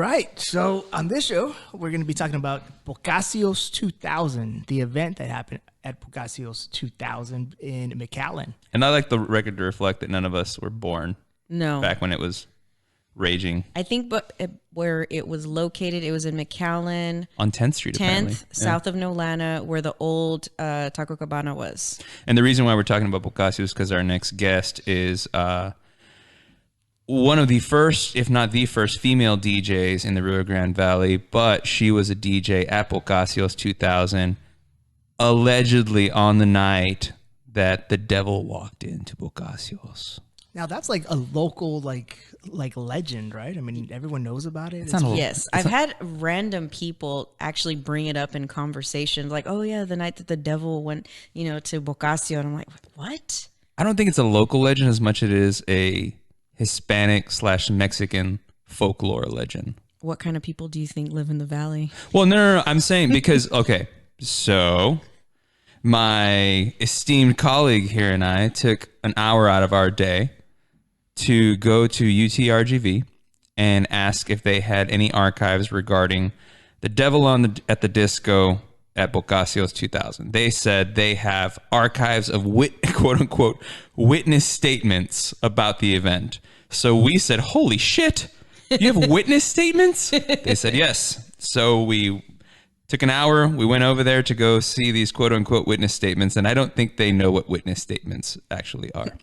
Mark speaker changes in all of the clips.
Speaker 1: right. So on this show, we're going to be talking about Boccaccio's 2000, the event that happened at Boccaccio's 2000 in McAllen.
Speaker 2: And I like the record to reflect that none of us were born back when it was raging.
Speaker 3: I think where it was located, it was in McAllen.
Speaker 2: On 10th Street,
Speaker 3: 10th, south of Nolana, where the old Taco Cabana was.
Speaker 2: And the reason why we're talking about Boccaccio is because our next guest is one of the first, if not the first, female DJs in the Rio Grande Valley, but she was a DJ at Boccaccio's 2000, allegedly on the night that the devil walked into Boccaccio's.
Speaker 1: Now that's like a local like legend, right? I mean, everyone knows about it.
Speaker 3: Yes, I've had random people actually bring it up in conversation, like, "Oh yeah, the night that the devil went, to Boccaccio," and I'm like, "What?" I
Speaker 2: don't think it's a local legend as much as it is a Hispanic/Mexican folklore legend.
Speaker 3: What kind of people do you think live in the valley?
Speaker 2: Well, no, I'm saying because okay, so my esteemed colleague here and I took an hour out of our day to go to UTRGV and ask if they had any archives regarding the devil at the disco at Boccaccio's 2000. They said they have archives of quote unquote witness statements about the event. So we said, holy shit, you have witness statements? They said yes. So we took an hour. We went over there to go see these quote unquote witness statements. And I don't think they know what witness statements actually are.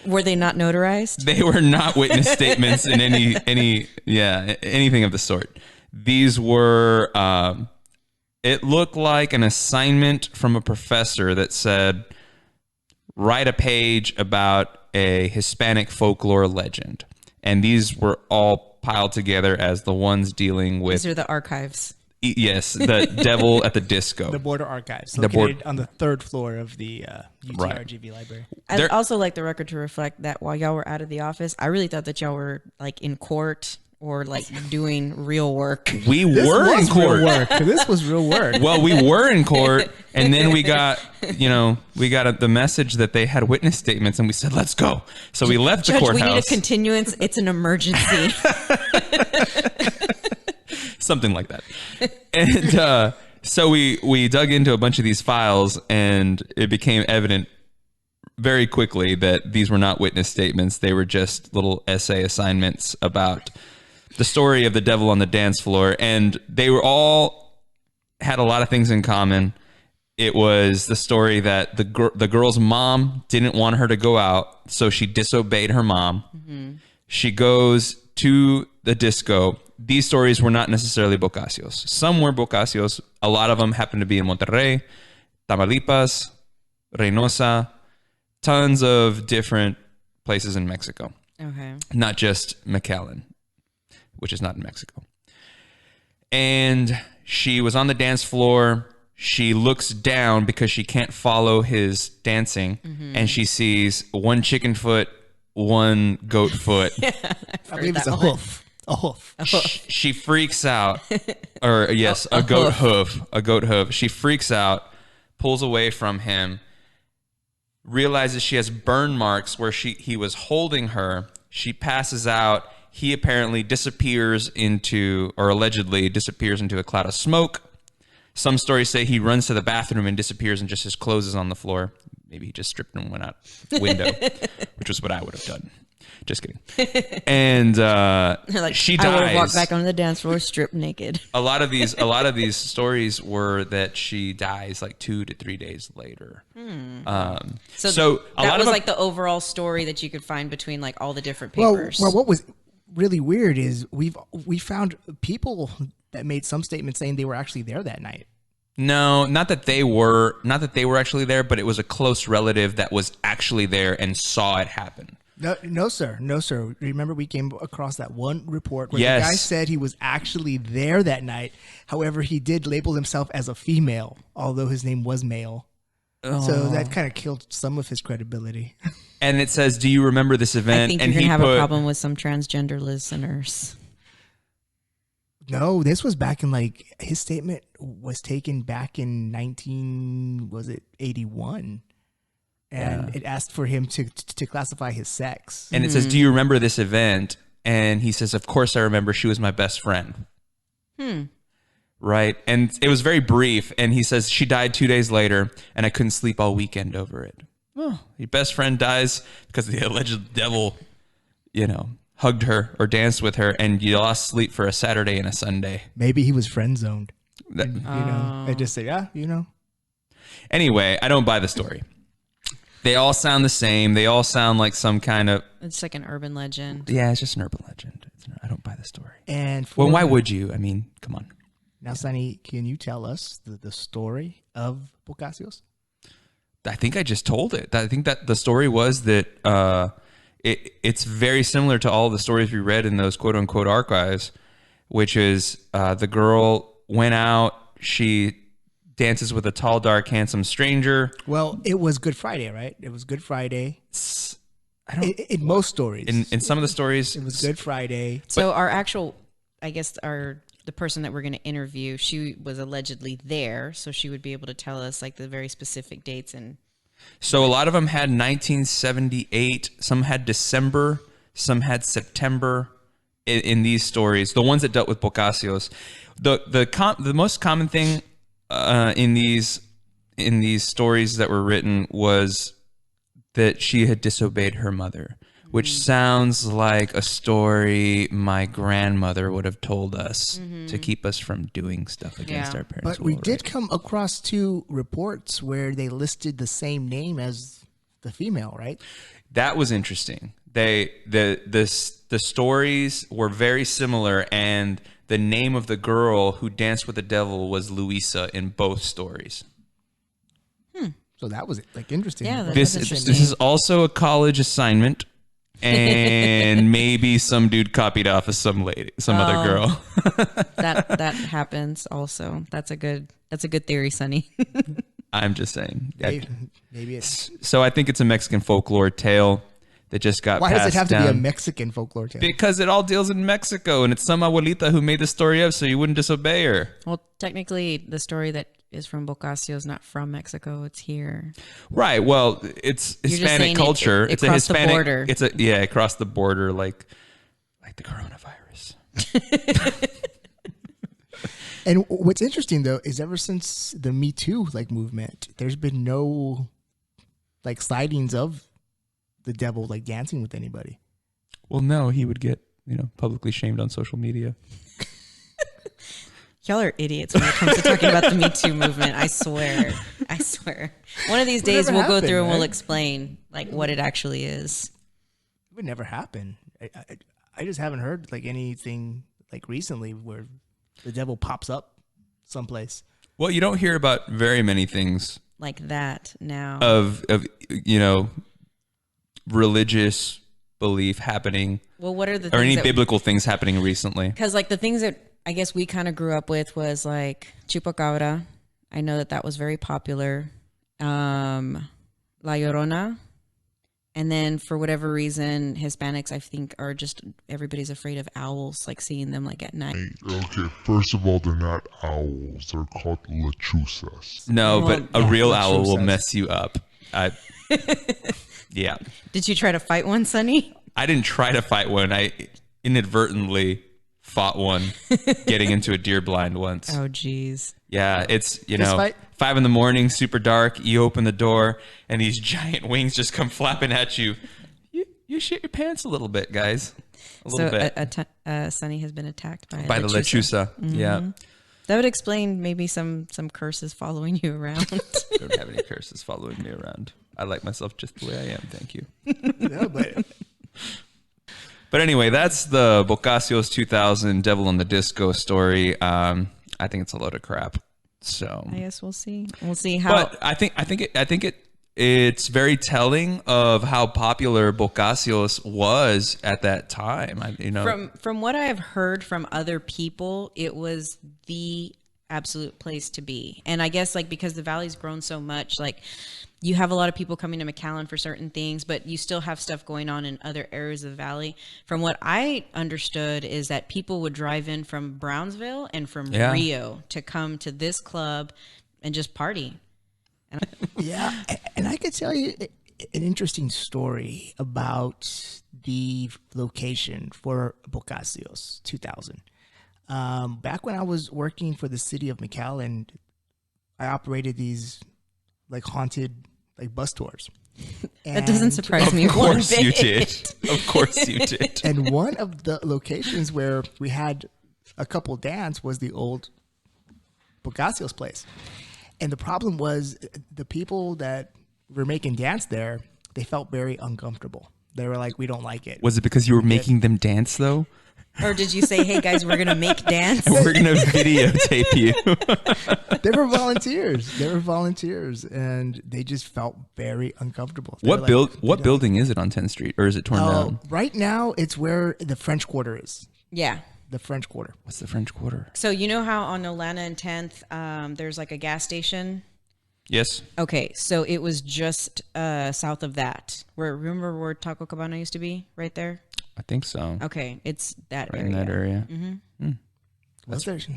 Speaker 3: Were they not notarized?
Speaker 2: They were not witness statements in anything of the sort. These were, it looked like an assignment from a professor that said, write a page about a Hispanic folklore legend. And these were all piled together as the ones dealing with...
Speaker 3: These are the archives.
Speaker 2: Yes, the devil at the disco.
Speaker 1: The border archives, located on the third floor of the UTRGV library.
Speaker 3: I'd also like the record to reflect that while y'all were out of the office, I really thought that y'all were like in court or like doing real work.
Speaker 2: We were in court.
Speaker 1: This was real work.
Speaker 2: Well, we were in court, and then we got the message that they had witness statements, and we said, let's go. So we left the courthouse.
Speaker 3: We need a continuance. It's an emergency.
Speaker 2: Something like that. And so we dug into a bunch of these files, and it became evident very quickly that these were not witness statements. They were just little essay assignments about the story of the devil on the dance floor. And they were all had a lot of things in common. It was the story that the girl's mom didn't want her to go out, so she disobeyed her mom. Mm-hmm. She goes to the disco. These stories were not necessarily Boccaccio's. Some were Boccaccio's. A lot of them happened to be in Monterrey, Tamaulipas, Reynosa, tons of different places in Mexico.
Speaker 3: Okay.
Speaker 2: Not just McAllen, which is not in Mexico. And she was on the dance floor. She looks down because she can't follow his dancing. Mm-hmm. And she sees one chicken foot, one goat foot.
Speaker 1: I believe it's a hoof. A hoof.
Speaker 2: She freaks out. Or yes, a goat hoof. A goat hoof. She freaks out, pulls away from him, realizes she has burn marks where he was holding her. She passes out. He apparently disappears allegedly disappears into a cloud of smoke. Some stories say he runs to the bathroom and disappears and just his clothes is on the floor. Maybe he just stripped and went out the window, which was what I would have done. Just kidding. And she dies.
Speaker 3: I would have walked back onto the dance floor, stripped naked.
Speaker 2: A lot of these stories were that she dies like 2 to 3 days later.
Speaker 3: So that was like the overall story that you could find between like all the different papers.
Speaker 1: Well, what was really weird is we found people that made some statements saying they were actually there that night.
Speaker 2: No, not that they were actually there, but it was a close relative that was actually there and saw it happen.
Speaker 1: No, sir. Remember, we came across that one report where the guy said he was actually there that night. However, he did label himself as a female, although his name was male. Oh. So that kind of killed some of his credibility.
Speaker 2: And it says, "Do you remember this event?"
Speaker 3: I think you're going to have a problem with some transgender listeners.
Speaker 1: No, this was back in his statement was taken back in 81. And it asked for him to classify his sex.
Speaker 2: And it says, "Do you remember this event?" And he says, of course I remember, she was my best friend. Right. And it was very brief. And he says, she died 2 days later and I couldn't sleep all weekend over it. Well, your best friend dies because the alleged devil, hugged her or danced with her and you lost sleep for a Saturday and a Sunday.
Speaker 1: Maybe he was friend zoned. I just say,
Speaker 2: Anyway, I don't buy the story. They all sound the same. They all sound like some kind of...
Speaker 3: It's like an urban legend.
Speaker 2: Yeah, it's just an urban legend. I don't buy the story.
Speaker 1: And
Speaker 2: why would you? I mean, come on.
Speaker 1: Now, Sonny, can you tell us the story of Boccaccio's?
Speaker 2: I think I just told it. I think that the story was that it's very similar to all the stories we read in those quote-unquote archives, which is the girl went out, she dances with a tall, dark, handsome stranger.
Speaker 1: Well, it was Good Friday, right? It was Good Friday. In most stories.
Speaker 2: In some of the stories.
Speaker 1: It was Good Friday.
Speaker 3: So the person that we're going to interview, she was allegedly there, so she would be able to tell us like the very specific dates. And
Speaker 2: so a lot of them had 1978, some had December, some had September in these stories. The ones that dealt with Boccaccio's. The most common thing in these stories that were written was that she had disobeyed her mother, which sounds like a story my grandmother would have told us to keep us from doing stuff against our parents.
Speaker 1: But we did come across 2 reports where they listed the same name as the female, right?
Speaker 2: That was interesting. The stories were very similar, and the name of the girl who danced with the devil was Luisa in both stories.
Speaker 1: So that was like interesting.
Speaker 3: Yeah,
Speaker 2: this is also a college assignment, and maybe some dude copied off of some other girl.
Speaker 3: that happens also. That's a good theory, Sonny.
Speaker 2: I'm just saying.
Speaker 1: Maybe it's...
Speaker 2: So I think it's a Mexican folklore tale that just got passed down.
Speaker 1: Why does it have to be a Mexican folklore tale?
Speaker 2: Because it all deals in Mexico, and it's some abuelita who made the story up so you wouldn't disobey her.
Speaker 3: Well, technically, the story that is from Boccaccio is not from Mexico; it's here.
Speaker 2: Right. Well, it's Hispanic culture. It's a Hispanic border. Across the border, like the coronavirus.
Speaker 1: And what's interesting though is ever since the Me Too movement, there's been no sightings of the devil dancing with anybody.
Speaker 2: Well, no, he would get publicly shamed on social media.
Speaker 3: Y'all are idiots when it comes to talking about the Me Too movement. I swear. One of these days we'll go through and we'll explain what it actually is.
Speaker 1: It would never happen. I just haven't heard anything recently where the devil pops up someplace.
Speaker 2: Well, you don't hear about very many things
Speaker 3: like that now
Speaker 2: of religious belief happening.
Speaker 3: Well, what are the
Speaker 2: or any biblical things happening recently?
Speaker 3: Because the things that I guess we kind of grew up with was Chupacabra. I know that was very popular. La Llorona. And then for whatever reason, Hispanics, I think, are just, everybody's afraid of owls, seeing them at night.
Speaker 4: Okay, first of all, they're not owls. They're called lechuzas.
Speaker 2: No, but a real owl will mess you up. Yeah.
Speaker 3: Did you try to fight one, Sonny?
Speaker 2: I didn't try to fight one. I inadvertently fought one getting into a deer blind once.
Speaker 3: Oh, geez.
Speaker 2: Yeah, it's, 5 a.m, super dark. You open the door and these giant wings just come flapping at you. You shit your pants a little bit, guys. A little bit.
Speaker 3: Sonny has been attacked
Speaker 2: by the lechuza.
Speaker 3: Mm-hmm.
Speaker 2: Yeah.
Speaker 3: That would explain maybe some curses following you around.
Speaker 2: I don't have any curses following me around. I like myself just the way I am. Thank you.
Speaker 1: No,
Speaker 2: But anyway, that's the Boccaccio's 2000 Devil on the Disco story. I think it's a load of crap. So
Speaker 3: I guess we'll see. We'll see how.
Speaker 2: But I think it's very telling of how popular Boccaccio's was at that time.
Speaker 3: From what I've heard from other people, it was the absolute place to be. And I guess because the valley's grown so much, you have a lot of people coming to McAllen for certain things, but you still have stuff going on in other areas of the valley. From what I understood is that people would drive in from Brownsville and from Rio to come to this club and just party.
Speaker 1: Yeah, and I could tell you, an interesting story about the location for Boccaccio's 2000. Back when I was working for the city of McAllen, I operated these like haunted like bus tours.
Speaker 3: That doesn't surprise me.
Speaker 2: Of course you did. Of course you did.
Speaker 1: And one of the locations where we had a couple dance was the old Boccaccio's place. And the problem was the people that were making dance there, they felt very uncomfortable. They were like, we don't like it.
Speaker 2: Was it because you were making them dance though?
Speaker 3: Or did you say, hey guys, we're going to make dance?
Speaker 2: And we're going to videotape you.
Speaker 1: They were volunteers. And they just felt very uncomfortable. They
Speaker 2: What building is it on 10th Street? Or is it torn down?
Speaker 1: Right now, it's where the French Quarter is.
Speaker 3: Yeah.
Speaker 1: The French Quarter.
Speaker 2: What's the French Quarter?
Speaker 3: So you know how on Olana and 10th, there's like a gas station?
Speaker 2: Yes.
Speaker 3: Okay, so it was just south of that. Remember where Taco Cabana used to be? Right there?
Speaker 2: I think so.
Speaker 3: Okay, it's that
Speaker 2: Right
Speaker 3: area.
Speaker 2: in that area.
Speaker 3: Mm-hmm.
Speaker 1: Was there?
Speaker 2: It's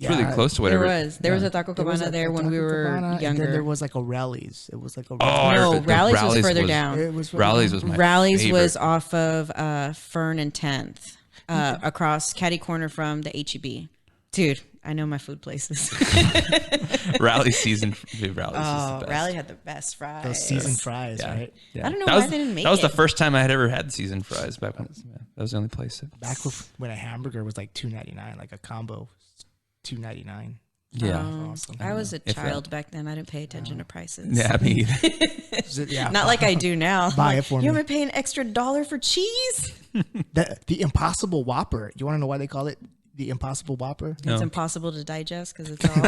Speaker 2: really close to whatever.
Speaker 3: There was a Taco Cabana there when we were younger.
Speaker 1: And then there was like a Rallies. It was like a
Speaker 3: No, Rallies was further down.
Speaker 1: It was
Speaker 2: Rallies was my
Speaker 3: Rallies
Speaker 2: favorite.
Speaker 3: was off of Fern and 10th, across catty corner from the HEB. Dude, I know my food places.
Speaker 2: Rally season. Dude, Rallies is the best.
Speaker 3: Rally had the best fries.
Speaker 1: Those seasoned fries, right?
Speaker 2: Yeah.
Speaker 3: I don't know
Speaker 2: That
Speaker 3: why
Speaker 2: was-
Speaker 3: they didn't make
Speaker 2: That was
Speaker 3: it.
Speaker 2: the first time I had ever had seasoned fries back when that was the only place.
Speaker 1: Back when a hamburger was like $2.99, like a combo, $2.99.
Speaker 2: Yeah.
Speaker 1: Awesome.
Speaker 3: I was a
Speaker 2: If
Speaker 3: child back then. I didn't pay attention to prices.
Speaker 2: Yeah, me either.
Speaker 1: Yeah.
Speaker 3: Not like I do now.
Speaker 1: Buy
Speaker 3: Like,
Speaker 1: it for
Speaker 3: you
Speaker 1: me.
Speaker 3: want me to pay an extra $1 for cheese?
Speaker 1: The Impossible Whopper. You want to know why they call it the Impossible Whopper?
Speaker 3: It's impossible to digest because it's all.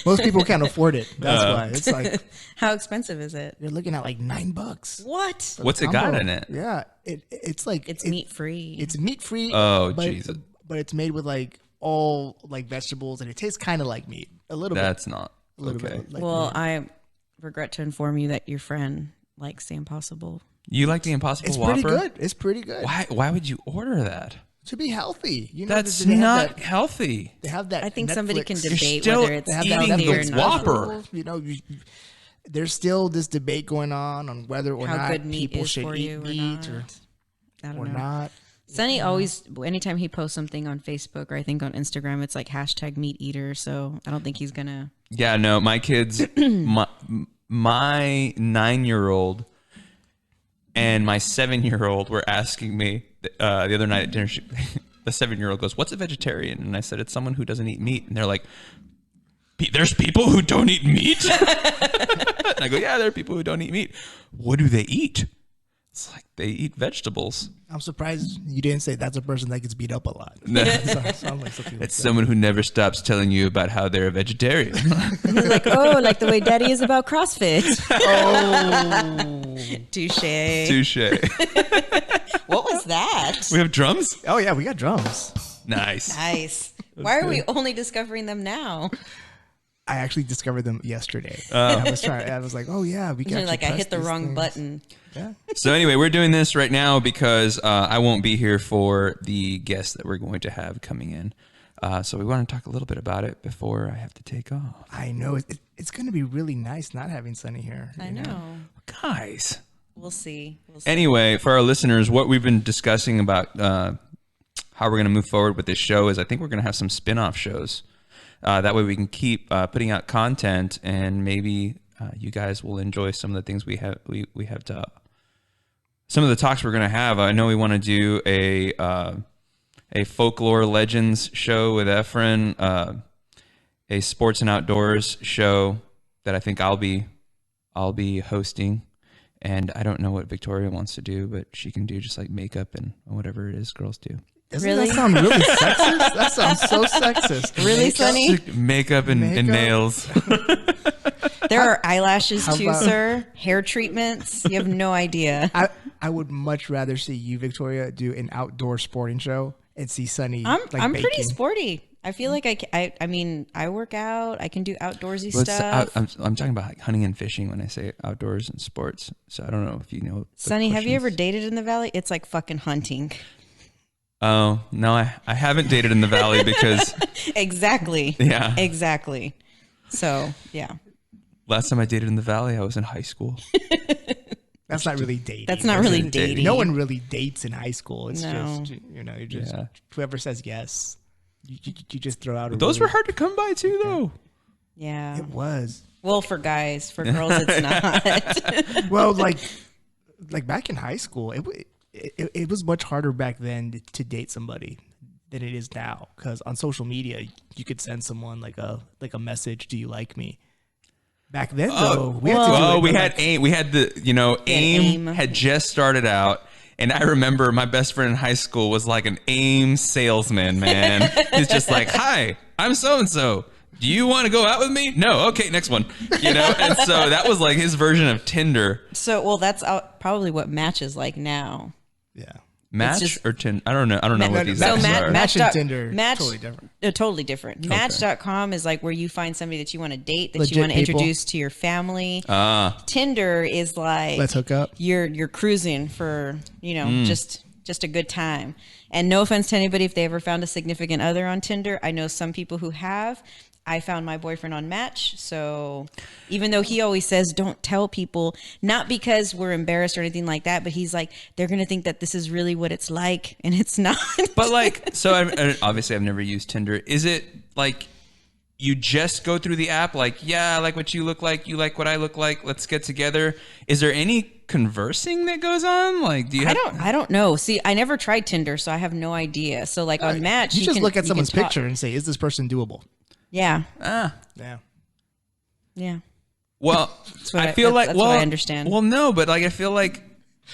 Speaker 1: Most people can't afford it. That's why. It's like
Speaker 3: How expensive is it?
Speaker 1: you're looking at like $9.
Speaker 3: What?
Speaker 2: What's it got in it?
Speaker 1: Yeah, it's like
Speaker 3: It's meat free.
Speaker 1: It's meat free.
Speaker 2: Oh,
Speaker 1: but,
Speaker 2: Jesus.
Speaker 1: But it's made with like all like vegetables, and it tastes kind of like meat. A little
Speaker 2: That's not
Speaker 1: bit. A little
Speaker 2: okay.
Speaker 1: bit. Like
Speaker 3: Well,
Speaker 1: meat.
Speaker 3: I regret to inform you that your friend likes the Impossible.
Speaker 2: You like the Impossible
Speaker 1: It's
Speaker 2: Whopper?
Speaker 1: pretty good. It's pretty good.
Speaker 2: Why would you order that?
Speaker 1: To be healthy, you know.
Speaker 2: That's
Speaker 1: they have
Speaker 2: not
Speaker 1: that-
Speaker 2: healthy.
Speaker 1: They have that.
Speaker 3: I think
Speaker 1: Netflix.
Speaker 3: somebody can
Speaker 2: You're
Speaker 3: debate
Speaker 2: still
Speaker 3: whether it's
Speaker 1: They have that
Speaker 2: eating
Speaker 3: healthy or
Speaker 2: the
Speaker 3: not.
Speaker 2: Whopper.
Speaker 1: You know, there's still this debate going on whether or
Speaker 3: How
Speaker 1: not
Speaker 3: good meat
Speaker 1: people
Speaker 3: is
Speaker 1: should
Speaker 3: for
Speaker 1: eat
Speaker 3: you or
Speaker 1: meat
Speaker 3: not. I don't
Speaker 1: or
Speaker 3: know.
Speaker 1: not.
Speaker 3: Sonny always, anytime he posts something on Facebook or I think on Instagram, it's like hashtag meat eater. So I don't think he's gonna.
Speaker 2: Yeah, no, my kids, my 9-year-old and my 7-year-old were asking me the other night at dinner. The 7-year-old goes, "What's a vegetarian?" And I said, "It's someone who doesn't eat meat." And they're like, "There's people who don't eat meat?" And I go, "Yeah, there are people who don't eat meat. What do they eat?" It's like they eat vegetables.
Speaker 1: I'm surprised you didn't say that's a person that gets beat up a lot.
Speaker 2: No.
Speaker 1: Sounds like something like
Speaker 2: It's
Speaker 1: that.
Speaker 2: someone who never stops telling you about how they're a vegetarian.
Speaker 3: Like, oh, like the way Daddy is about CrossFit. Oh, touche.
Speaker 2: Touche.
Speaker 3: What was that?
Speaker 2: We have drums?
Speaker 1: Oh yeah, we got drums.
Speaker 2: Nice.
Speaker 3: Nice. Why are we only discovering them now?
Speaker 1: I actually discovered them yesterday. I was like, oh yeah, we can.
Speaker 3: Like I hit the wrong button.
Speaker 1: Yeah.
Speaker 2: So anyway, we're doing this right now because I won't be here for the guests that we're going to have coming in. So we want to talk a little bit about it before I have to take off.
Speaker 1: I know it's going to be really nice not having Sonny here.
Speaker 3: I
Speaker 1: you
Speaker 3: know.
Speaker 2: Guys.
Speaker 3: We'll see.
Speaker 2: Anyway, for our listeners, what we've been discussing about how we're going to move forward with this show is I think we're going to have some spin-off shows. That way we can keep putting out content, and maybe you guys will enjoy some of the things we have to. Some of the talks we're going to have. I know we want to do a folklore legends show with Ef'n, a sports and outdoors show that I think I'll be hosting. And I don't know what Victoria wants to do, but she can do just like makeup and whatever it is girls do.
Speaker 1: Doesn't
Speaker 3: Really?
Speaker 1: that sound really sexist? That sounds so sexist.
Speaker 3: Really,
Speaker 1: Makeup?
Speaker 3: Sonny?
Speaker 2: Makeup and nails.
Speaker 3: There are eyelashes
Speaker 1: How
Speaker 3: too,
Speaker 1: about-
Speaker 3: sir. Hair treatments. You have no idea.
Speaker 1: I would much rather see you, Victoria, do an outdoor sporting show and see Sonny.
Speaker 3: I'm
Speaker 1: like
Speaker 3: pretty
Speaker 1: baking.
Speaker 3: sporty. I feel like I mean, I work out. I can do outdoorsy
Speaker 2: Well, it's
Speaker 3: stuff.
Speaker 2: I'm talking about like hunting and fishing when I say outdoors and sports. So I don't know if you know. the
Speaker 3: Sonny, have you ever
Speaker 2: questions.
Speaker 3: dated in the valley? It's like fucking hunting.
Speaker 2: Oh, no, I haven't dated in the valley because
Speaker 3: Exactly.
Speaker 2: Yeah.
Speaker 3: Exactly. So, yeah.
Speaker 2: Last time I dated in the Valley, I was in high school.
Speaker 1: That's not really dating.
Speaker 3: That's not really dating.
Speaker 1: No one really dates in high school. It's
Speaker 3: No.
Speaker 1: just, you just whoever says yes, you just throw out.
Speaker 2: Those were hard to come by too, though.
Speaker 3: Yeah.
Speaker 1: It was.
Speaker 3: Well, for guys, for girls, it's not.
Speaker 1: Well, like back in high school, it was much harder back then to date somebody than it is now, because on social media you could send someone like a message, "Do you like me?" Back then, though, we
Speaker 2: had AIM. We had AIM had just started out. And I remember my best friend in high school was like an AIM salesman, man. He's just like, "Hi, I'm so-and-so. Do you want to go out with me?" "No." "Okay, next one." And so that was like his version of Tinder.
Speaker 3: So, well, that's probably what Match is like now.
Speaker 1: Yeah.
Speaker 2: Match or Tinder? I don't know. I don't know what these apps are.
Speaker 1: Match and Tinder, totally different.
Speaker 3: Totally different.
Speaker 2: Okay.
Speaker 3: Match.com is like where you find somebody that you want to date, that
Speaker 1: Legit
Speaker 3: you want to
Speaker 1: people.
Speaker 3: introduce to your family. Tinder is like,
Speaker 1: let's hook up.
Speaker 3: You're cruising for, just a good time. And no offense to anybody if they ever found a significant other on Tinder. I know some people who have. I found my boyfriend on Match. So even though he always says don't tell people, not because we're embarrassed or anything like that, but he's like, they're going to think that this is really what it's like, and it's not.
Speaker 2: But like, so obviously I've never used Tinder. Is it like you just go through the app like, yeah, I like what you look like, you like what I look like, let's get together? Is there any conversing that goes on? Like, do you
Speaker 3: I don't know. See, I never tried Tinder, so I have no idea. So like on Match,
Speaker 1: you just look at someone's picture and say, is this person doable?
Speaker 3: Yeah.
Speaker 1: Yeah.
Speaker 2: Well, I feel like,
Speaker 3: that's what I understand.
Speaker 2: Well, no, but like, I feel like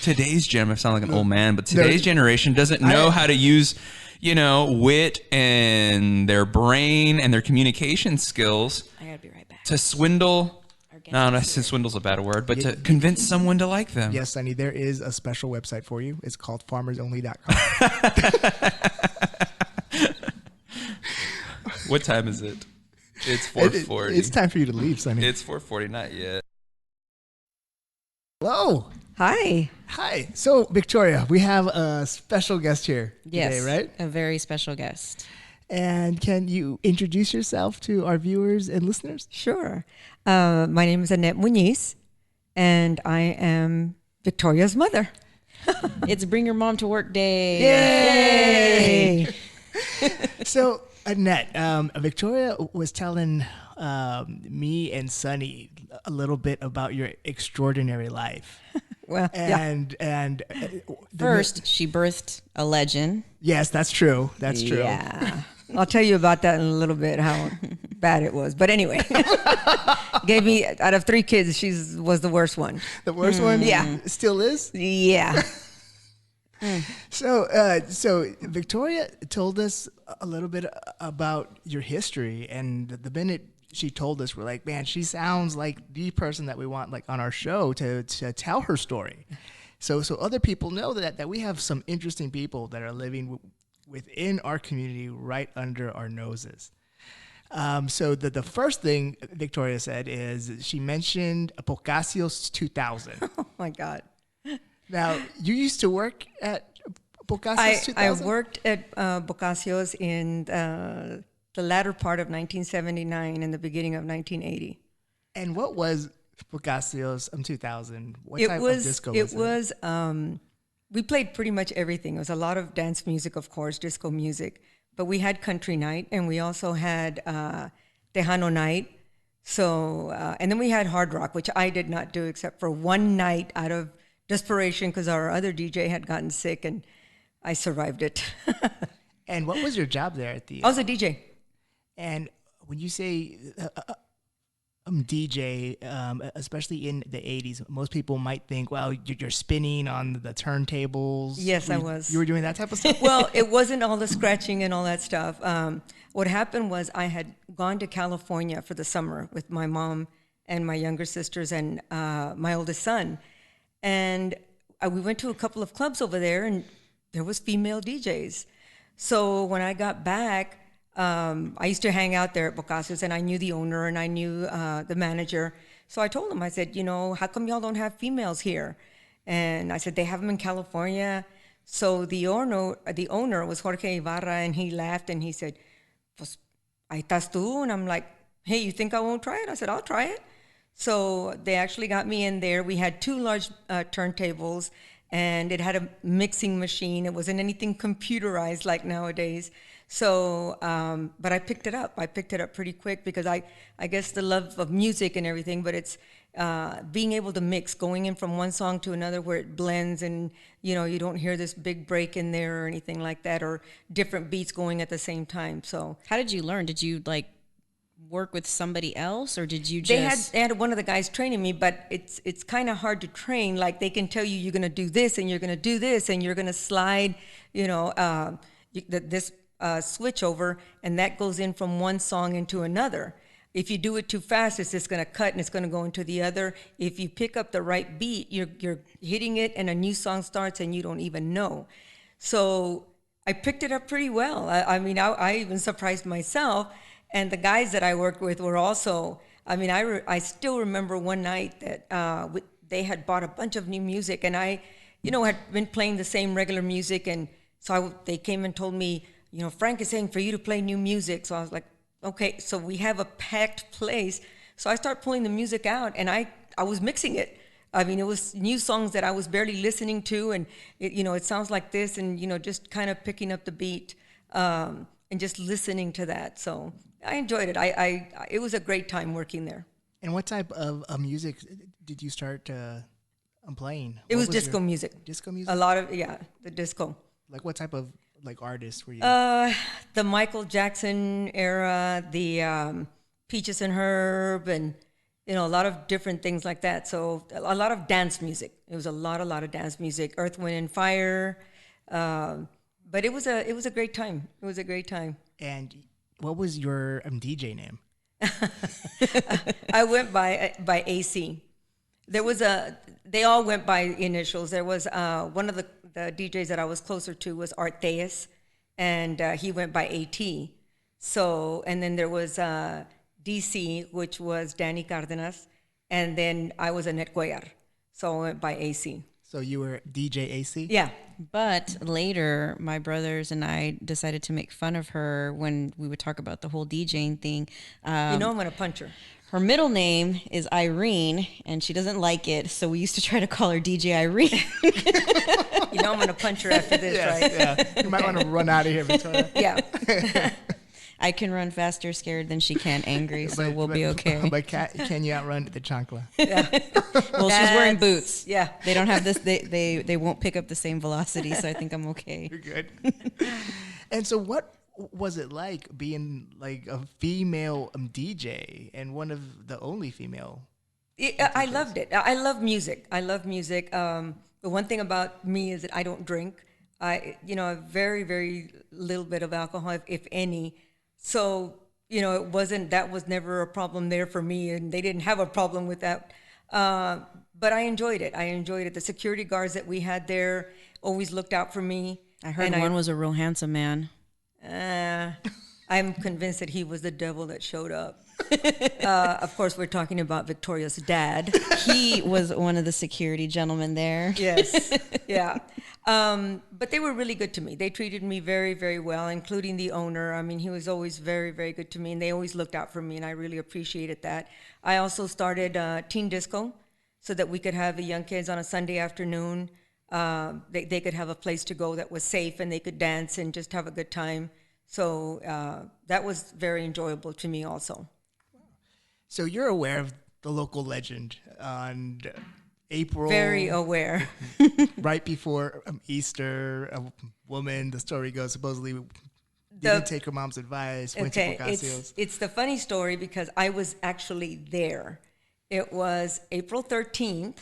Speaker 2: today's generation, I sound like an old man, but today's generation doesn't know how to use, wit and their brain and their communication skills.
Speaker 3: I gotta be right back.
Speaker 2: To swindle. No, swindle's a bad word, but to convince someone to like them.
Speaker 1: Yes, Sonny, there is a special website for you. It's called farmersonly.com.
Speaker 2: What time is it? It's 4:40.
Speaker 1: It's time for you to leave, Sonny.
Speaker 2: It's 4:40, not yet.
Speaker 1: Hello.
Speaker 5: Hi.
Speaker 1: Hi. So, Victoria, we have a special guest here today, right?
Speaker 3: A very special guest.
Speaker 1: And can you introduce yourself to our viewers and listeners?
Speaker 5: Sure. My name is Annette Muñiz, and I am Victoria's mother.
Speaker 3: It's Bring Your Mom to Work Day.
Speaker 5: Yay!
Speaker 1: So, Annette, Victoria was telling me and Sonny a little bit about your extraordinary life.
Speaker 5: Well,
Speaker 1: and
Speaker 3: first, she birthed a legend.
Speaker 1: Yes, that's true. That's true.
Speaker 5: Yeah. I'll tell you about that in a little bit, how bad it was. But anyway, gave me, out of 3 kids, she was the worst one.
Speaker 1: The worst one?
Speaker 5: Yeah.
Speaker 1: Still is?
Speaker 5: Yeah.
Speaker 1: So Victoria told us a little bit about your history, and the minute she told us, we're like, man, she sounds like the person that we want like on our show to tell her story. So other people know that we have some interesting people that are living within our community right under our noses. So the first thing Victoria said is she mentioned Boccaccio's 2000.
Speaker 5: Oh my God.
Speaker 1: Now, you used to work at Boccaccio's 2000?
Speaker 5: I worked at Boccaccio's in the latter part of 1979 and the beginning of 1980.
Speaker 1: And what was Boccaccio's 2000? What type of disco was it?
Speaker 5: It was, we played pretty much everything. It was a lot of dance music, of course, disco music. But we had country night, and we also had Tejano night. So, and then we had hard rock, which I did not do except for one night out of desperation because our other DJ had gotten sick, and I survived it.
Speaker 1: And what was your job there at the?
Speaker 5: I was a DJ.
Speaker 1: And when you say DJ, especially in the 80s, most people might think, well, you're spinning on the turntables.
Speaker 5: Yes, I was.
Speaker 1: You were doing that type of stuff?
Speaker 5: Well, it wasn't all the scratching and all that stuff. What happened was I had gone to California for the summer with my mom and my younger sisters and my oldest son. And we went to a couple of clubs over there, and there was female DJs. So when I got back, I used to hang out there at Boccaccio's, and I knew the owner and I knew the manager. So I told him, I said, how come y'all don't have females here? And I said, they have them in California. So the owner was Jorge Ibarra, and he laughed and he said, pues, ahí estás tú. And I'm like, hey, you think I won't try it? I said, I'll try it. So they actually got me in there. We had 2 large turntables, and it had a mixing machine. It wasn't anything computerized like nowadays. So, but I picked it up. I picked it up pretty quick because I guess the love of music and everything, but it's being able to mix, going in from one song to another where it blends and, you don't hear this big break in there or anything like that, or different beats going at the same time. So
Speaker 3: how did you learn? Did you like work with somebody else, or did you just...
Speaker 5: They had one of the guys training me, but it's kind of hard to train. Like, they can tell you you're going to do this and you're going to do this and you're going to slide, this switch over, and that goes in from one song into another. If you do it too fast, it's just going to cut and it's going to go into the other. If you pick up the right beat, you're hitting it and a new song starts and you don't even know. So I picked it up pretty well. I even surprised myself. And the guys that I worked with were also, I still remember one night that they had bought a bunch of new music, and I, had been playing the same regular music. And so they came and told me, Frank is saying for you to play new music. So I was like, okay, so we have a packed place. So I start pulling the music out, and I was mixing it. It was new songs that I was barely listening to, and it sounds like this, and just kind of picking up the beat and just listening to that. So I enjoyed it. It was a great time working there.
Speaker 1: And what type of music did you start playing?
Speaker 5: It was disco music.
Speaker 1: Disco music?
Speaker 5: A lot of, the disco.
Speaker 1: Like what type of artists were you?
Speaker 5: The Michael Jackson era, the Peaches and Herb, and a lot of different things like that. So a lot of dance music. It was a lot of dance music. Earth, Wind, and Fire. But it was a great time. It was a great time.
Speaker 1: And what was your DJ name?
Speaker 5: I went by AC. They all went by initials. There was one of the DJs that I was closer to was Arteas, and he went by AT. So, and then there was DC, which was Danny Cardenas, and then I was Annette Cuellar. So I went by AC.
Speaker 1: So you were DJ AC?
Speaker 5: Yeah.
Speaker 3: But later, my brothers and I decided to make fun of her when we would talk about the whole DJing thing.
Speaker 5: I'm going to punch her.
Speaker 3: Her middle name is Irene, and she doesn't like it, so we used to try to call her DJ Irene.
Speaker 5: I'm going to punch her after this, right?
Speaker 1: Yeah. You might want to run out of here, Victoria.
Speaker 5: Yeah.
Speaker 3: I can run faster scared than she can angry, so we'll be okay.
Speaker 1: But can you outrun the chancla?
Speaker 5: Yeah.
Speaker 3: Well, she's wearing boots.
Speaker 5: Yeah.
Speaker 3: They don't have this. They won't pick up the same velocity, so I think I'm okay.
Speaker 1: You're good. And so what was it like being like a female DJ and one of the only female?
Speaker 5: I loved it. I love music. The one thing about me is that I don't drink. A very, very little bit of alcohol, if any. So, that was never a problem there for me, and they didn't have a problem with that. But I enjoyed it. The security guards that we had there always looked out for me.
Speaker 3: I heard one was a real handsome man.
Speaker 5: I'm convinced that he was the devil that showed up. Of course, we're talking about Victoria's dad.
Speaker 3: He was one of the security gentlemen there.
Speaker 5: Yes, yeah. But they were really good to me. They treated me very, very well, including the owner. He was always very, very good to me, and they always looked out for me, and I really appreciated that. I also started teen disco so that we could have the young kids on a Sunday afternoon. They could have a place to go that was safe, and they could dance and just have a good time. So that was very enjoyable to me also.
Speaker 1: So you're aware of the local legend on April.
Speaker 5: Very aware.
Speaker 1: Right before Easter, a woman, the story goes, supposedly didn't take her mom's advice, went to Boccacio's.
Speaker 5: It's the funny story because I was actually there. It was April 13th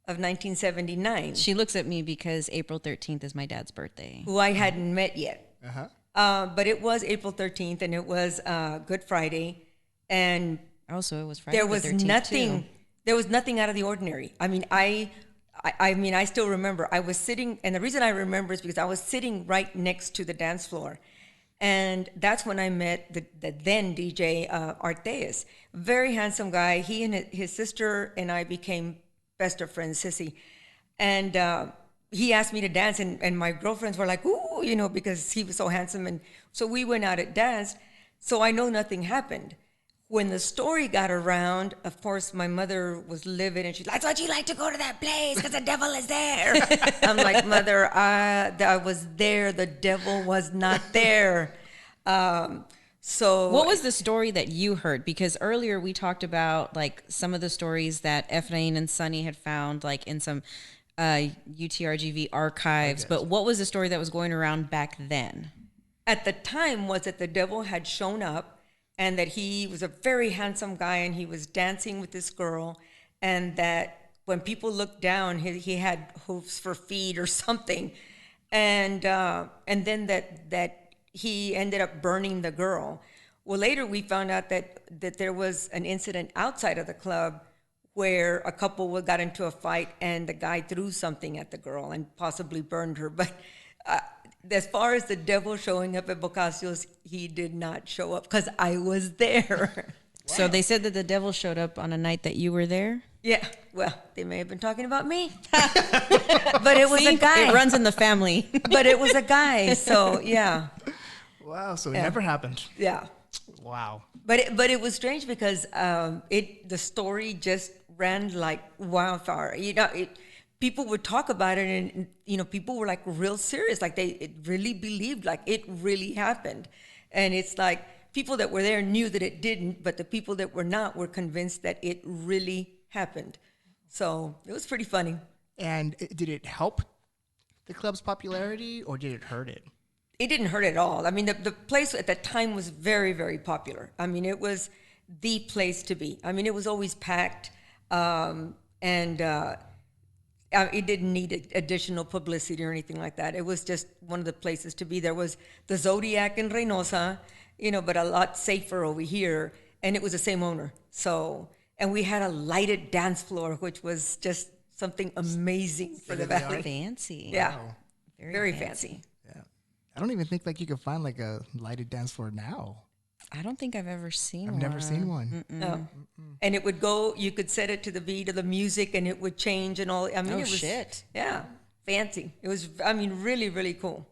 Speaker 5: of 1979.
Speaker 3: She looks at me because April 13th is my dad's birthday.
Speaker 5: Who I hadn't met yet.
Speaker 1: Uh-huh.
Speaker 5: But it was April 13th, and it was Good Friday. And
Speaker 3: also, it was Friday
Speaker 5: there was
Speaker 3: the 13th
Speaker 5: nothing.
Speaker 3: too.
Speaker 5: There was nothing out of the ordinary. I still remember. I was sitting, and the reason I remember is because I was sitting right next to the dance floor, and that's when I met the then DJ Arteas. Very handsome guy. He and his sister and I became best of friends, Sissy, and he asked me to dance, and my girlfriends were like, ooh, because he was so handsome, and so we went out and danced. So I know nothing happened. when the story got around, of course, my mother was livid, and she's like, "That's why you like to go to that place, because the devil is there." I'm like, "Mother, I was there. The devil was not there." So
Speaker 3: what was the story that you heard? Because earlier we talked about like some of the stories that Ef'n and Sonny had found like in some UTRGV archives. But what was the story that was going around back then?
Speaker 5: At the time was that the devil had shown up, and that he was a very handsome guy, and he was dancing with this girl, and that when people looked down, he had hoofs for feet or something, and then that he ended up burning the girl. Well, later we found out that there was an incident outside of the club where a couple got into a fight, and the guy threw something at the girl and possibly burned her. But as far as the devil showing up at Boccaccio's, he did not show up because I was there.
Speaker 3: Wow. So they said that the devil showed up on a night that you were there?
Speaker 5: Yeah. Well, they may have been talking about me. But it was a guy.
Speaker 3: It runs in the family.
Speaker 5: But it was a guy. So, yeah.
Speaker 1: Wow. So it never happened.
Speaker 5: Yeah.
Speaker 1: Wow.
Speaker 5: But it was strange because the story just ran like wildfire. People would talk about it, and people were like real serious, like it really believed like it really happened. And it's like people that were there knew that it didn't, but the people that were not were convinced that it really happened. So it was pretty funny.
Speaker 1: And did it help the club's popularity, or did it hurt it?
Speaker 5: It didn't hurt at all. I mean, the place at that time was very, very popular. I mean, it was the place to be. I mean, it was always packed, it didn't need additional publicity or anything like that. It was just one of the places to be. There was the Zodiac in Reynosa, but a lot safer over here. And it was the same owner. So, and we had a lighted dance floor, which was just something amazing for the valley.
Speaker 3: Fancy.
Speaker 5: Yeah.
Speaker 1: Wow.
Speaker 5: Very fancy.
Speaker 1: Yeah. I don't even think like you could find like a lighted dance floor now.
Speaker 3: I don't think I've ever seen one.
Speaker 1: I've never seen one.
Speaker 5: No. And it would go, you could set it to the beat of the music and it would change and all. I mean,
Speaker 3: Oh,
Speaker 5: it was,
Speaker 3: shit.
Speaker 5: Yeah, fancy. It was, really, really cool.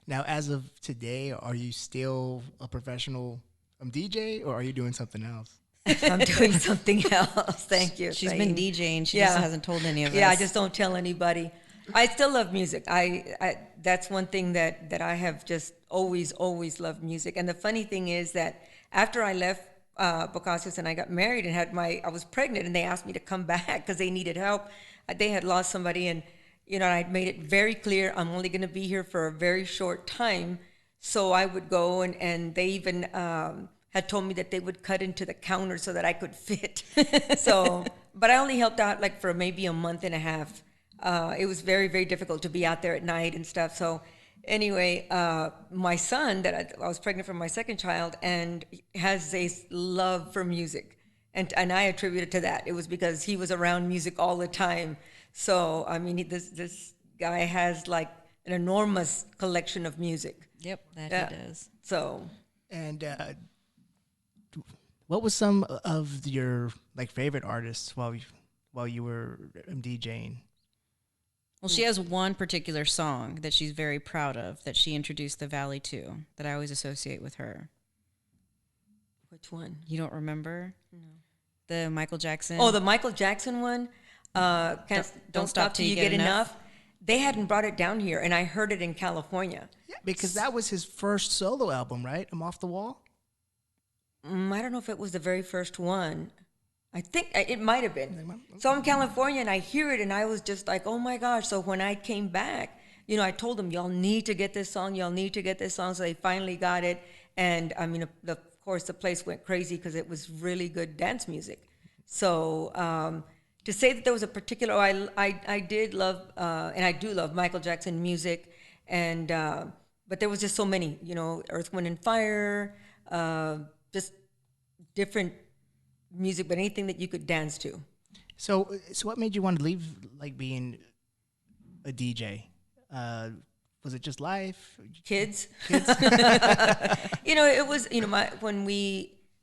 Speaker 1: Now, as of today, are you still a professional DJ, or are you doing something else?
Speaker 5: I'm doing something else. Thank you.
Speaker 3: She's been DJing. She just hasn't told any of us.
Speaker 5: Yeah, I just don't tell anybody. I still love music. I that's one thing that I have just always loved music. And the funny thing is that after I left Boccacio's and I got married and I was pregnant, and they asked me to come back because they needed help. They had lost somebody, and I'd made it very clear I'm only going to be here for a very short time. So I would go, and they even had told me that they would cut into the counter so that I could fit. So, but I only helped out like for maybe a month and a half. It was very, very difficult to be out there at night and stuff. So anyway, my son, that I was pregnant for my second child, and has a love for music. And I attribute it to that. It was because he was around music all the time. So, I mean, this guy has like an enormous collection of music.
Speaker 3: Yep, that he does.
Speaker 5: So.
Speaker 1: And what was some of your like favorite artists while you were DJing?
Speaker 3: Well, she has one particular song that she's very proud of that she introduced the Valley to that I always associate with her.
Speaker 5: Which one?
Speaker 3: You don't remember? No. The Michael Jackson.
Speaker 5: Oh, the Michael Jackson one. Don't stop till you get enough. They hadn't brought it down here, and I heard it in California.
Speaker 1: Yeah, because that was his first solo album, right? I'm Off the Wall.
Speaker 5: I don't know if it was the very first one. I think it might have been. So I'm in California, and I hear it, and I was just like, oh my gosh. So when I came back, I told them, y'all need to get this song. Y'all need to get this song. So they finally got it. And I mean, of course, the place went crazy because it was really good dance music. So to say that there was a particular, I did love, and I do love Michael Jackson music. And, but there was just so many, Earth, Wind, and Fire, just different music, but anything that you could dance to.
Speaker 1: So what made you want to leave like being a DJ? Was it just life?
Speaker 5: Kids. It was,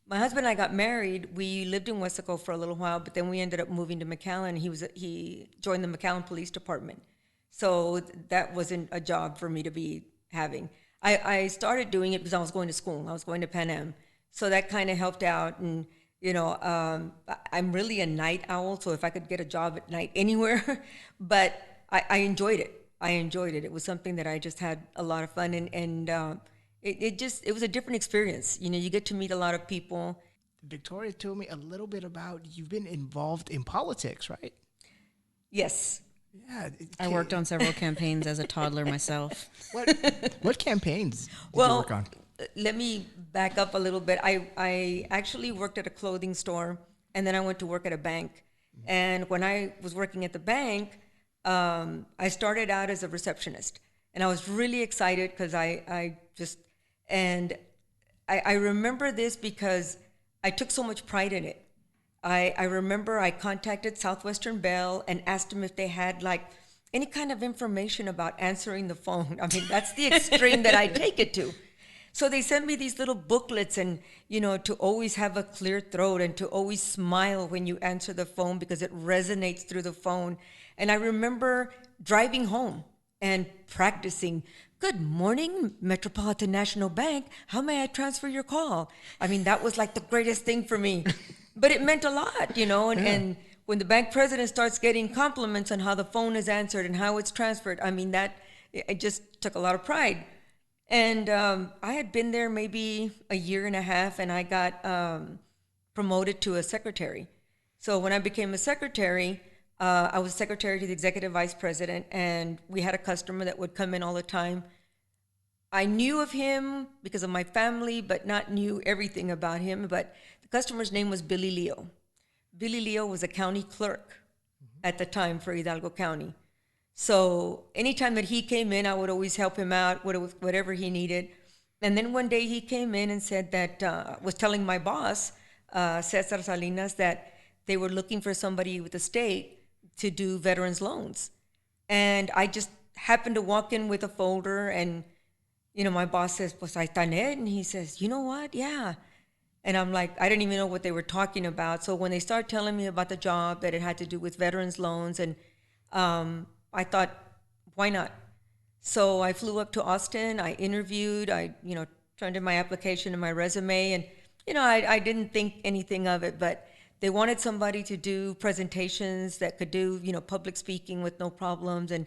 Speaker 5: my husband and I got married. We lived in Wesco for a little while, but then we ended up moving to McAllen. He joined the McAllen Police Department. So that wasn't a job for me to be having. I started doing it because I was going to school. I was going to Pan Am. So that kind of helped out. And I'm really a night owl, so if I could get a job at night anywhere, but I enjoyed it. It was something that I just had a lot of fun, and it was a different experience. You get to meet a lot of people.
Speaker 1: Victoria told me a little bit about you've been involved in politics, right?
Speaker 5: Yes.
Speaker 1: Yeah.
Speaker 3: I worked on several campaigns as a toddler myself.
Speaker 1: What campaigns did you work on?
Speaker 5: Let me back up a little bit. I actually worked at a clothing store, and then I went to work at a bank. And when I was working at the bank, I started out as a receptionist, and I was really excited because I remember this because I took so much pride in it. I remember I contacted Southwestern Bell and asked them if they had like any kind of information about answering the phone. I mean, that's the extreme that I take it to. So they sent me these little booklets and, to always have a clear throat and to always smile when you answer the phone because it resonates through the phone. And I remember driving home and practicing, "Good morning, Metropolitan National Bank. How may I transfer your call?" I mean, that was like the greatest thing for me. But it meant a lot, and when the bank president starts getting compliments on how the phone is answered and how it's transferred, I mean, it just took a lot of pride. And I had been there maybe a year and a half, and I got promoted to a secretary. So when I became a secretary, I was secretary to the executive vice president, and we had a customer that would come in all the time. I knew of him because of my family, but not knew everything about him. But the customer's name was Billy Leo. Billy Leo was a county clerk at the time for Hidalgo County. So anytime that he came in, I would always help him out with whatever he needed. And then one day he came in and said that, was telling my boss, Cesar Salinas, that they were looking for somebody with the state to do veterans loans. And I just happened to walk in with a folder, and my boss says, "Pues ahí está Ned," and he says, "You know what? Yeah." And I'm like, I didn't even know what they were talking about. So when they started telling me about the job, that it had to do with veterans loans, and I thought, why not? So I flew up to Austin. I interviewed. I turned in my application and my resume, and I didn't think anything of it, but they wanted somebody to do presentations that could do public speaking with no problems, and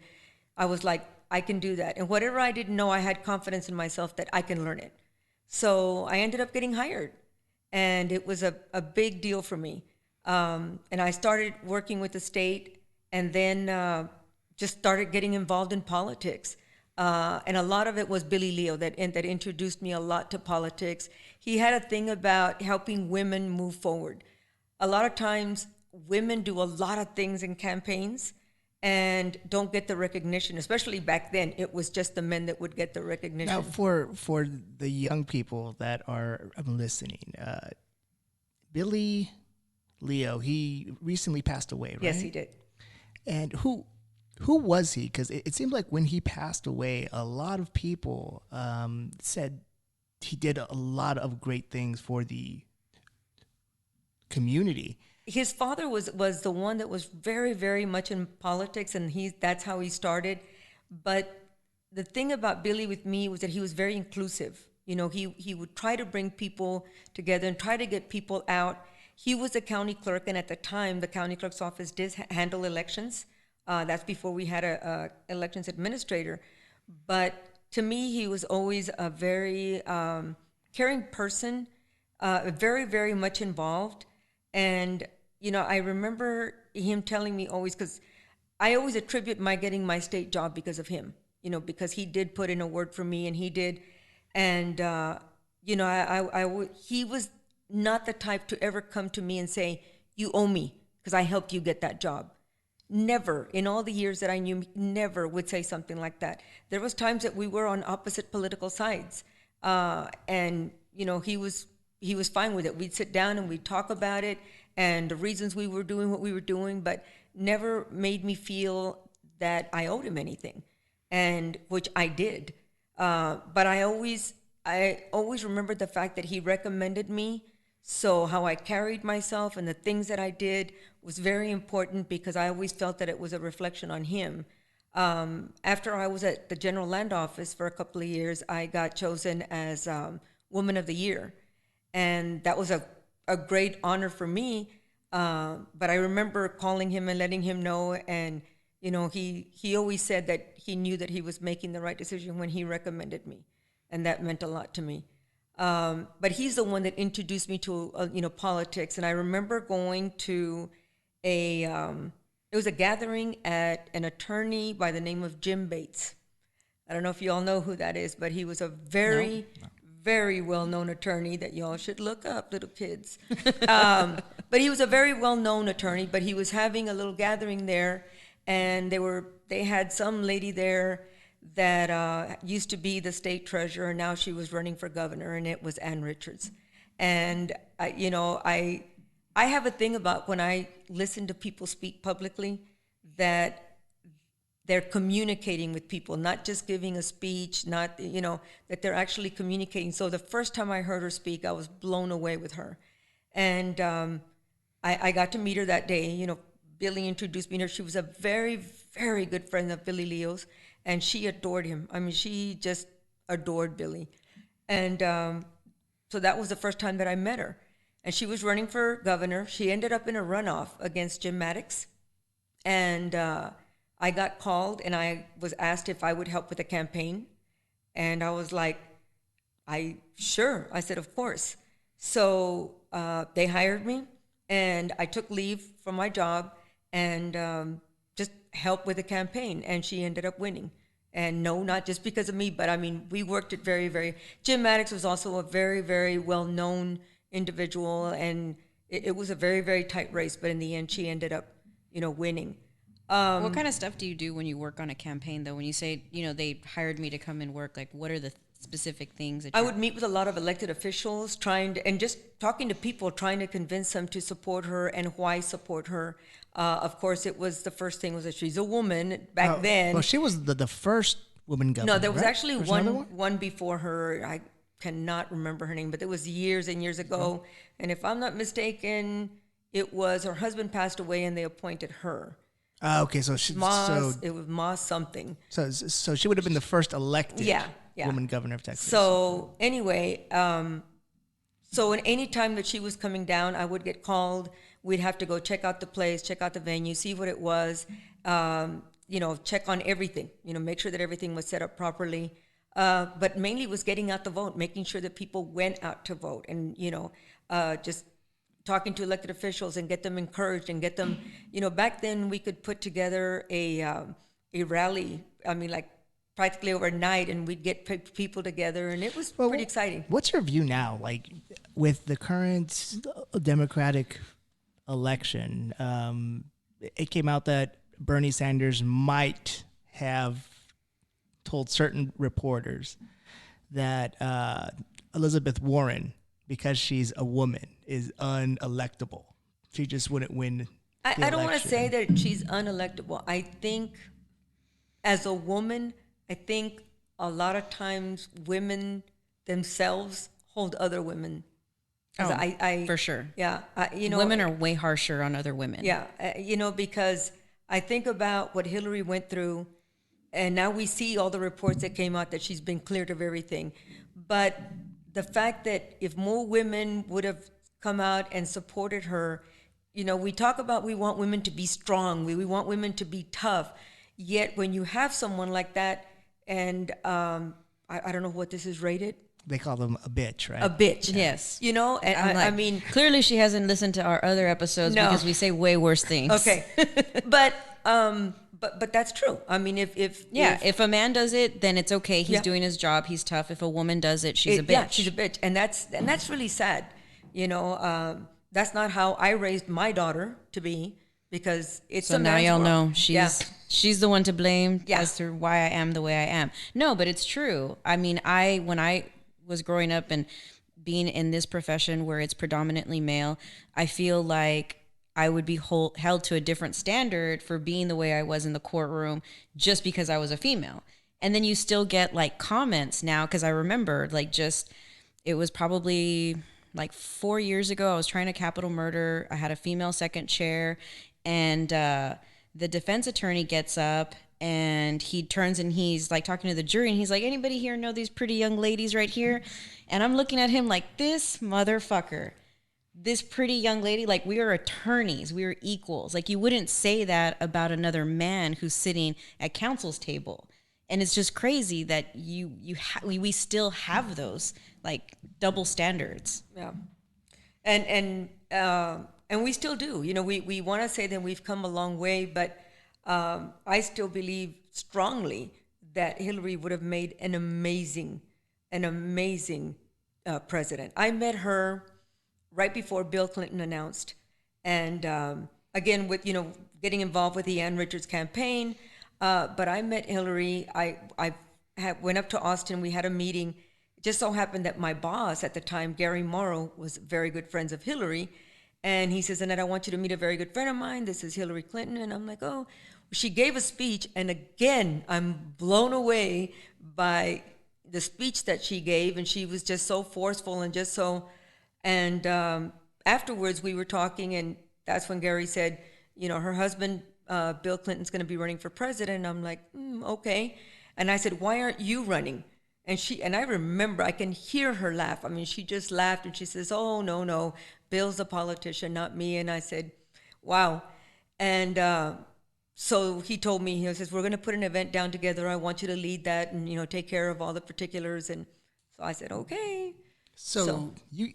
Speaker 5: I was like, I can do that. And whatever I didn't know, I had confidence in myself that I can learn it. So I ended up getting hired, and it was a big deal for me. And I started working with the state, and then just started getting involved in politics. And a lot of it was Billy Leo that introduced me a lot to politics. He had a thing about helping women move forward. A lot of times women do a lot of things in campaigns and don't get the recognition. Especially back then, it was just the men that would get the recognition.
Speaker 1: Now, for the young people that are listening, Billy Leo, he recently passed away, right?
Speaker 5: Yes, he did.
Speaker 1: And who was he? Because it seemed like when he passed away, a lot of people said he did a lot of great things for the community.
Speaker 5: His father was the one that was very, very much in politics, and that's how he started. But the thing about Billy with me was that he was very inclusive. He would try to bring people together and try to get people out. He was a county clerk, and at the time, the county clerk's office did handle elections. That's before we had a elections administrator. But to me, he was always a very caring person, very, very much involved. And, I remember him telling me always, because I always attribute my getting my state job because of him, because he did put in a word for me, and he did. And, he was not the type to ever come to me and say, "You owe me because I helped you get that job." Never, in all the years that I knew him, never would say something like that. There was times that we were on opposite political sides, and he was fine with it. We'd sit down and we'd talk about it and the reasons we were doing what we were doing, but never made me feel that I owed him anything, and which I did. But I always remembered the fact that he recommended me. So how I carried myself and the things that I did was very important because I always felt that it was a reflection on him. After I was at the General Land Office for a couple of years, I got chosen as Woman of the Year. And that was a a great honor for me. But I remember calling him and letting him know, and you know, he always said that he knew that he was making the right decision when he recommended me, and that meant a lot to me. But he's the one that introduced me to politics, and I remember going to it was a gathering at an attorney by the name of Jim Bates. I don't know if you all know who that is, but he was a very well-known attorney that y'all should look up, little kids. But he was a very well-known attorney, but he was having a little gathering there, and they had some lady there that used to be the state treasurer, and now she was running for governor, and it was Ann Richards. And I have a thing about when I listen to people speak publicly, that they're communicating with people, not just giving a speech, not, that they're actually communicating. So the first time I heard her speak, I was blown away with her. And I got to meet her that day. Billy introduced me to her. She was a very, very good friend of Billy Leo's, and she adored him. I mean, she just adored Billy. And so that was the first time that I met her. And she was running for governor. She ended up in a runoff against Jim Maddox. And I got called, and I was asked if I would help with the campaign. And I was like, sure. I said, of course. So they hired me, and I took leave from my job and just helped with the campaign. And she ended up winning. And no, not just because of me, but I mean, we worked it very, very. Jim Maddox was also a very, very well-known individual, and it was a very, very tight race, but in the end she ended up winning.
Speaker 3: What kind of stuff do you do when you work on a campaign, though? When you say they hired me to come and work, like what are the specific things that
Speaker 5: I would meet with a lot of elected officials, and just talking to people, trying to convince them to support her and why support her. Of course, it was the first thing was that she's a woman back then.
Speaker 1: Well, she was the first woman governor.
Speaker 5: No, there was actually
Speaker 1: one
Speaker 5: one before her. I cannot remember her name, but it was years and years ago. Oh. And if I'm not mistaken, it was her husband passed away and they appointed her.
Speaker 1: Okay, so
Speaker 5: it was Ma something.
Speaker 1: So she would have been the first elected woman governor of Texas.
Speaker 5: So anyway, so any time that she was coming down, I would get called. We'd have to go check out the place, check out the venue, see what it was, check on everything, make sure that everything was set up properly. But mainly was getting out the vote, making sure that people went out to vote, and just talking to elected officials and get them encouraged and get them. Back then we could put together a rally. I mean, like practically overnight, and we'd get people together, and it was pretty exciting.
Speaker 1: What's your view now, like with the current Democratic election? It came out that Bernie Sanders might have told certain reporters that Elizabeth Warren, because she's a woman, is unelectable. She just wouldn't win.
Speaker 5: I don't want to say that she's unelectable. I think as a woman, I think a lot of times women themselves hold other women.
Speaker 3: For sure.
Speaker 5: Yeah.
Speaker 3: Women are way harsher on other women.
Speaker 5: Yeah. Because I think about what Hillary went through. And now we see all the reports that came out that she's been cleared of everything. But the fact that if more women would have come out and supported her, we talk about we want women to be strong, we want women to be tough. Yet when you have someone like that, and I don't know what this is rated.
Speaker 1: They call them a bitch, right?
Speaker 5: A bitch.
Speaker 3: Yes.
Speaker 5: And I mean.
Speaker 3: Clearly she hasn't listened to our other episodes because we say way worse things.
Speaker 5: Okay. But that's true. I mean, if
Speaker 3: a man does it, then it's okay. He's doing his job. He's tough. If a woman does it, she's a bitch.
Speaker 5: Yeah, she's a bitch, and that's really sad. That's not how I raised my daughter to be, because it's
Speaker 3: so
Speaker 5: a man's
Speaker 3: now y'all
Speaker 5: world.
Speaker 3: know she's the one to blame as to why I am the way I am. No, but it's true. I mean, when I was growing up and being in this profession where it's predominantly male, I feel like I would be held to a different standard for being the way I was in the courtroom just because I was a female. And then you still get like comments now, because I remember it was probably like 4 years ago. I was trying a capital murder. I had a female second chair, and the defense attorney gets up and he turns and he's like talking to the jury, and he's like, anybody here know these pretty young ladies right here? And I'm looking at him like, this motherfucker this pretty young lady, like, we are attorneys, we are equals. Like, you wouldn't say that about another man who's sitting at counsel's table. And it's just crazy that we still have those like double standards.
Speaker 5: Yeah, and we still do. You know, we want to say that we've come a long way, but I still believe strongly that Hillary would have made an amazing president. I met her right before Bill Clinton announced, and again with getting involved with the Ann Richards campaign. But I met Hillary. I went up to Austin. We had a meeting. It just so happened that my boss at the time, Gary Morrow, was very good friends of Hillary. And he says, Annette, I want you to meet a very good friend of mine. This is Hillary Clinton. And I'm like, oh. She gave a speech. And again, I'm blown away by the speech that she gave. And she was just so forceful and just so. And afterwards, we were talking. And that's when Gary said, her husband, Bill Clinton's going to be running for president. I'm like, okay. And I said, why aren't you running? And I remember, I can hear her laugh. I mean, she just laughed and she says, oh, no, Bill's a politician, not me. And I said, wow. And so he told me, he says, we're going to put an event down together. I want you to lead that and, take care of all the particulars. And so I said, okay.
Speaker 1: So you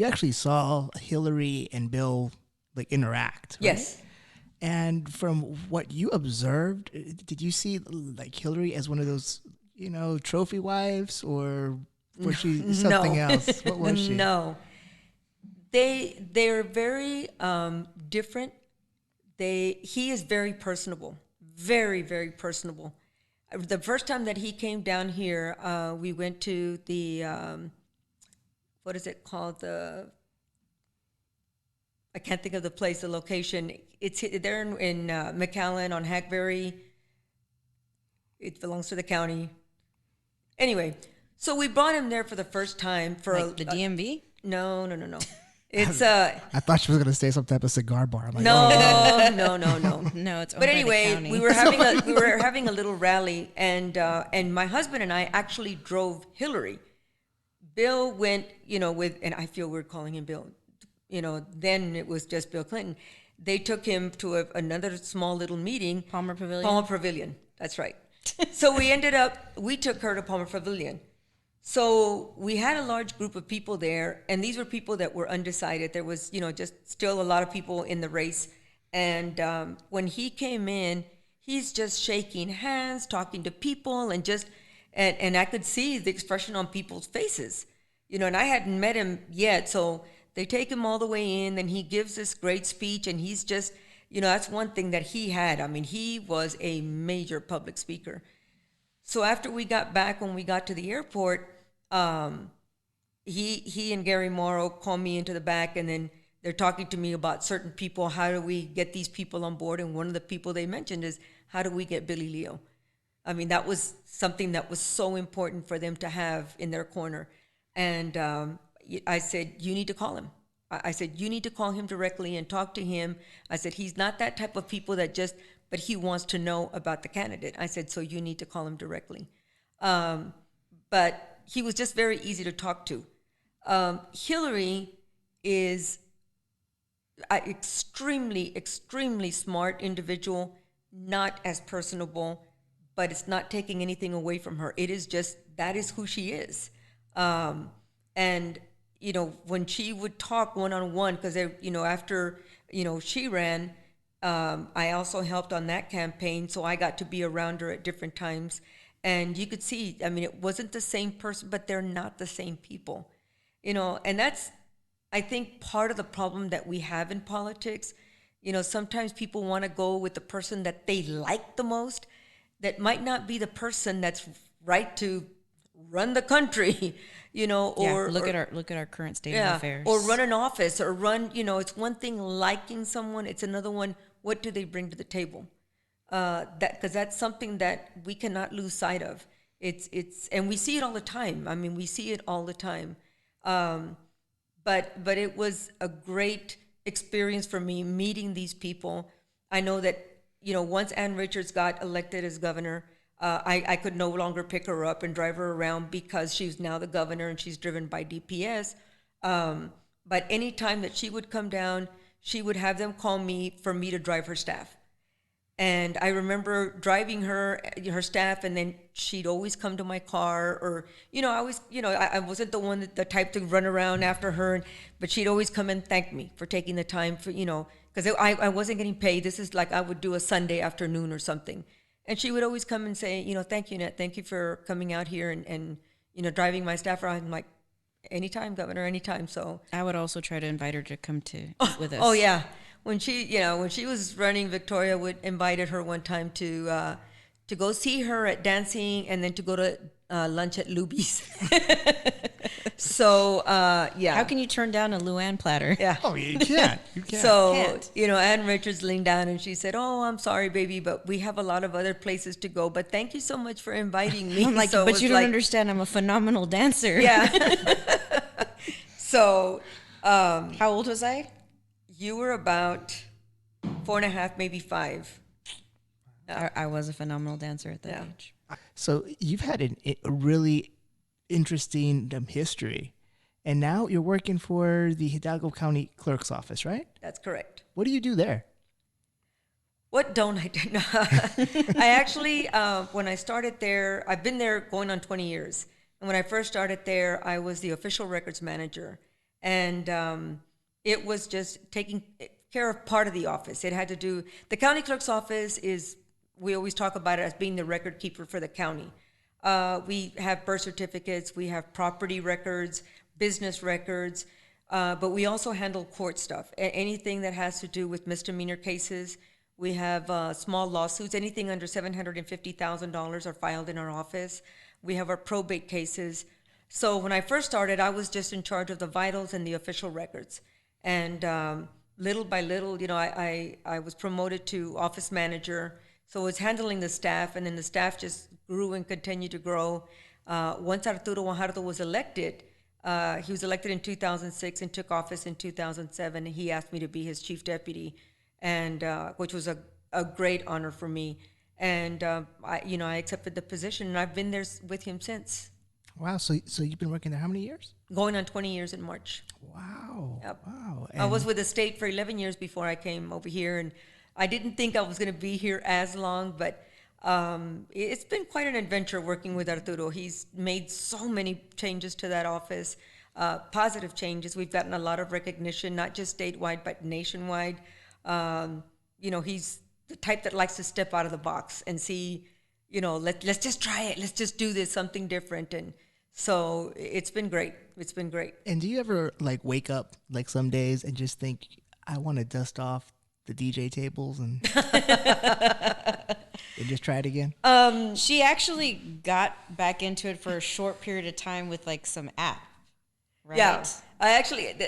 Speaker 1: actually saw Hillary and Bill like interact, right?
Speaker 5: Yes.
Speaker 1: And from what you observed, did you see like Hillary as one of those, trophy wives, or was she something else? What was she?
Speaker 5: No. They're very different. He is very personable, very, very personable. The first time that he came down here, we went to the what is it called? I can't think of the place, the location. They're in McAllen on Hackberry. It belongs to the county. Anyway, so we brought him there for the first time for
Speaker 3: like the DMV.
Speaker 5: No. It's
Speaker 1: I thought she was going to say some type of cigar bar. I'm like,
Speaker 5: no.
Speaker 3: No, it's owned
Speaker 5: But
Speaker 3: by
Speaker 5: anyway,
Speaker 3: the county.
Speaker 5: we were having a little rally, and my husband and I actually drove Hillary. Bill went, and I feel weird calling him Bill. Then it was just Bill Clinton. They took him to another small little meeting.
Speaker 3: Palmer Pavilion.
Speaker 5: Palmer Pavilion. That's right. So we took her to Palmer Pavilion. So we had a large group of people there, and these were people that were undecided. There was, just still a lot of people in the race. And when he came in, he's just shaking hands, talking to people, and I could see the expression on people's faces, and I hadn't met him yet. So they take him all the way in, and he gives this great speech, and he's just, that's one thing that he had. I mean, he was a major public speaker. So after we got back, when we got to the airport, he and Gary Morrow called me into the back, and then they're talking to me about certain people. How do we get these people on board? And one of the people they mentioned is, how do we get Billy Leo? I mean, that was something that was so important for them to have in their corner. And I said, you need to call him. I said, you need to call him directly and talk to him. I said, he's not that type of people that but he wants to know about the candidate. I said, so you need to call him directly. But he was just very easy to talk to. Hillary is an extremely, extremely smart individual, not as personable, but it's not taking anything away from her. It is just, that is who she is. And, when she would talk one-on-one, because, after, she ran, I also helped on that campaign, so I got to be around her at different times. And you could see, I mean, it wasn't the same person, but they're not the same people, and that's, I think, part of the problem that we have in politics. Sometimes people want to go with the person that they like the most, that might not be the person that's right to run the country, or
Speaker 3: look at our current state of affairs,
Speaker 5: or run an office, or run, it's one thing liking someone, it's another one, what do they bring to the table? Because that's something that we cannot lose sight of. And we see it all the time. I mean, we see it all the time. But it was a great experience for me meeting these people. I know that, once Ann Richards got elected as governor, I could no longer pick her up and drive her around because she's now the governor and she's driven by DPS. but any time that she would come down, she would have them call me for me to drive her staff. And I remember driving her staff, and then she'd always come to my car, or, I wasn't the type to run around after her, but she'd always come and thank me for taking the time for, because I wasn't getting paid. This is like I would do a Sunday afternoon or something. And she would always come and say, thank you, Annette. Thank you for coming out here and driving my staff around. I'm like, anytime, Governor, anytime. So
Speaker 3: I would also try to invite her to come to with us.
Speaker 5: Oh, yeah. When she was running, Victoria would invited her one time to go see her at dancing, and then to go to lunch at Luby's. So yeah.
Speaker 3: How can you turn down a Luann platter?
Speaker 5: Yeah.
Speaker 1: Oh, you can't. You can't.
Speaker 5: So
Speaker 3: Can't.
Speaker 5: Ann Richards leaned down and she said, "Oh, I'm sorry, baby, but we have a lot of other places to go. But thank you so much for inviting me."
Speaker 3: I'm like,
Speaker 5: So it
Speaker 3: but
Speaker 5: was
Speaker 3: you don't
Speaker 5: like,
Speaker 3: understand. I'm a phenomenal dancer.
Speaker 5: Yeah. So
Speaker 3: How old was I?
Speaker 5: you were about 4.5, maybe 5.
Speaker 3: I was a phenomenal dancer at that
Speaker 5: Yeah.
Speaker 3: age.
Speaker 1: So you've had a really interesting history, and now you're working for the Hidalgo County Clerk's Office, right?
Speaker 5: That's correct.
Speaker 1: What do you do there?
Speaker 5: What don't I do? I actually, when I started there, I've been there going on 20 years. And when I first started there, I was the official records manager. And it was just taking care of part of the office. It had to do, the county clerk's office is, we always talk about it as being the record keeper for the county. We have birth certificates, we have property records, business records, but we also handle court stuff. Anything that has to do with misdemeanor cases. We have small lawsuits. Anything under $750,000 are filed in our office. We have our probate cases. So when I first started, I was just in charge of the vitals and the official records. And little by little, I was promoted to office manager. So I was handling the staff, and then the staff just grew and continued to grow. Once Arturo Guajardo was elected, he was elected in 2006 and took office in 2007. He asked me to be his chief deputy, and which was a great honor for me. And I accepted the position, and I've been there with him since.
Speaker 1: Wow. So you've been working there how many years?
Speaker 5: Going on 20 years in March.
Speaker 1: Wow.
Speaker 5: Yep.
Speaker 1: Wow.
Speaker 5: I was with the state for 11 years before I came over here, and I didn't think I was going to be here as long, but it's been quite an adventure working with Arturo. He's made so many changes to that office, positive changes. We've gotten a lot of recognition, not just statewide, but nationwide. He's the type that likes to step out of the box and see, let's just try it. Let's just do this, something different. And so it's been great. It's been great.
Speaker 1: And do you ever wake up some days and just think, I want to dust off the DJ tables and and just try it again?
Speaker 3: She actually got back into it for a short period of time with some app, right?
Speaker 5: Yeah,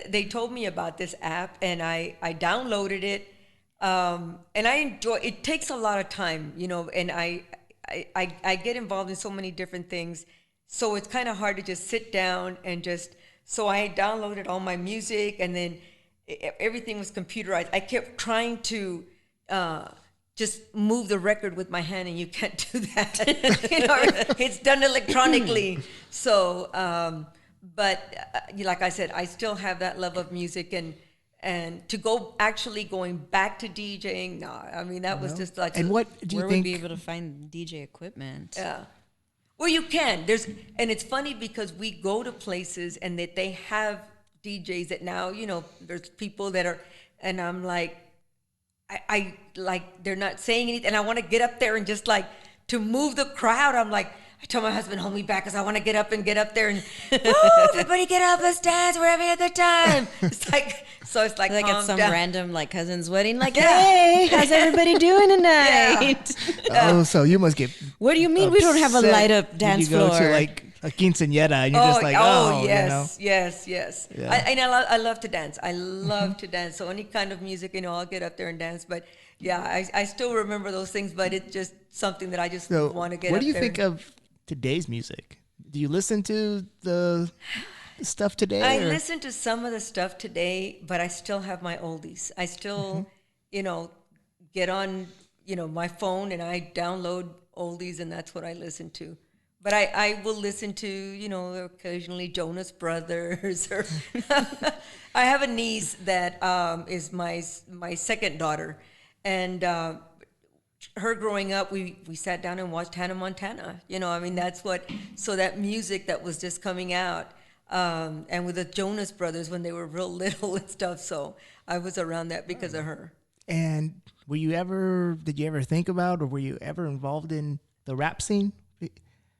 Speaker 5: they told me about this app, and I downloaded it, and I enjoy. It takes a lot of time, and I get involved in so many different things, so it's kind of hard to just sit down and just. So I downloaded all my music, and then everything was computerized. I kept trying to just move the record with my hand, and you can't do that. It's done electronically. So, but like I said, I still have that love of music, and to going back to DJing, no, I mean that was just like.
Speaker 1: And what do you
Speaker 3: Where
Speaker 1: think?
Speaker 3: would be able to find DJ equipment?
Speaker 5: Yeah. Well, you can. And it's funny because we go to places and that they have DJs that now, there's people that are, and I'm like, I they're not saying anything, and I want to get up there and just to move the crowd. I'm like, I tell my husband, hold me back, because I want to get up there and, everybody get up, let's dance, we're having a good time. It's like
Speaker 3: at some
Speaker 5: down.
Speaker 3: random cousin's wedding,
Speaker 5: Yeah.
Speaker 3: hey, how's everybody doing tonight?
Speaker 1: Oh, so you must get.
Speaker 3: What do you mean we don't have a
Speaker 1: upset
Speaker 3: light up
Speaker 1: when
Speaker 3: dance
Speaker 1: you go
Speaker 3: floor?
Speaker 1: to a quinceañera and you're just
Speaker 5: yes, yes.
Speaker 1: Yeah.
Speaker 5: I love to dance. I love to dance. So any kind of music, I'll get up there and dance. But yeah, I still remember those things. But it's just something that I just
Speaker 1: So
Speaker 5: want to get.
Speaker 1: what
Speaker 5: up
Speaker 1: do you
Speaker 5: there.
Speaker 1: think of today's music? Do you listen to the stuff today?
Speaker 5: I
Speaker 1: or?
Speaker 5: listen to some of the stuff today, but I still have my oldies. I still, get on, my phone and I download oldies, and that's what I listen to. But I will listen to, you know, occasionally Jonas Brothers. Or I have a niece that is my second daughter. And her growing up, we sat down and watched Hannah Montana. You know, I mean, so that music that was just coming out. And with the Jonas Brothers when they were real little and stuff. So I was around that because of her.
Speaker 1: And did you ever think about, or were you ever involved in the rap scene?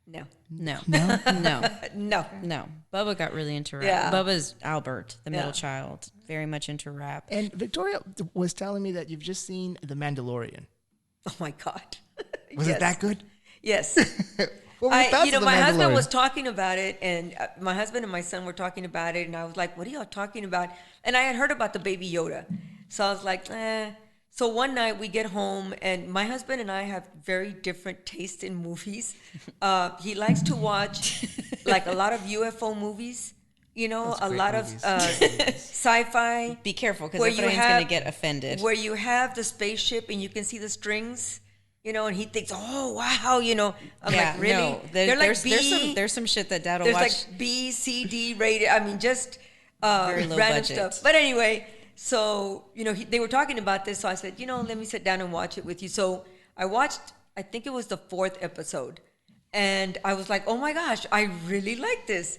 Speaker 3: No.
Speaker 1: No?
Speaker 3: No. Bubba got really into rap.
Speaker 5: Yeah.
Speaker 3: Bubba's Albert, the middle child, very much into rap.
Speaker 1: And Victoria was telling me that you've just seen The Mandalorian.
Speaker 5: Oh my God.
Speaker 1: Was it that good?
Speaker 5: Yes.
Speaker 1: What were your thoughts of The
Speaker 5: my husband
Speaker 1: Mandalorian?
Speaker 5: was talking about it, and my husband and my son were talking about it, and I was like, what are y'all talking about? And I had heard about the Baby Yoda. So I was like, eh. So one night we get home, and my husband and I have very different tastes in movies. He likes to watch like a lot of UFO movies, you know, a lot of sci-fi.
Speaker 3: Be careful, because
Speaker 5: where
Speaker 3: Efrain's going to get offended.
Speaker 5: Where you have the spaceship and you can see the strings, you know, and he thinks, oh, wow, you know. I'm like, really?
Speaker 3: No,
Speaker 5: They're like
Speaker 3: there's some shit that Dad will
Speaker 5: there's
Speaker 3: watch.
Speaker 5: like B, C, D rated. I mean, just
Speaker 3: Very low
Speaker 5: random
Speaker 3: budget.
Speaker 5: stuff. But anyway, so, you know, they were talking about this. So I said, you know, let me sit down and watch it with you. So I watched, I think it was the 4th episode. And I was like, oh my gosh, I really like this.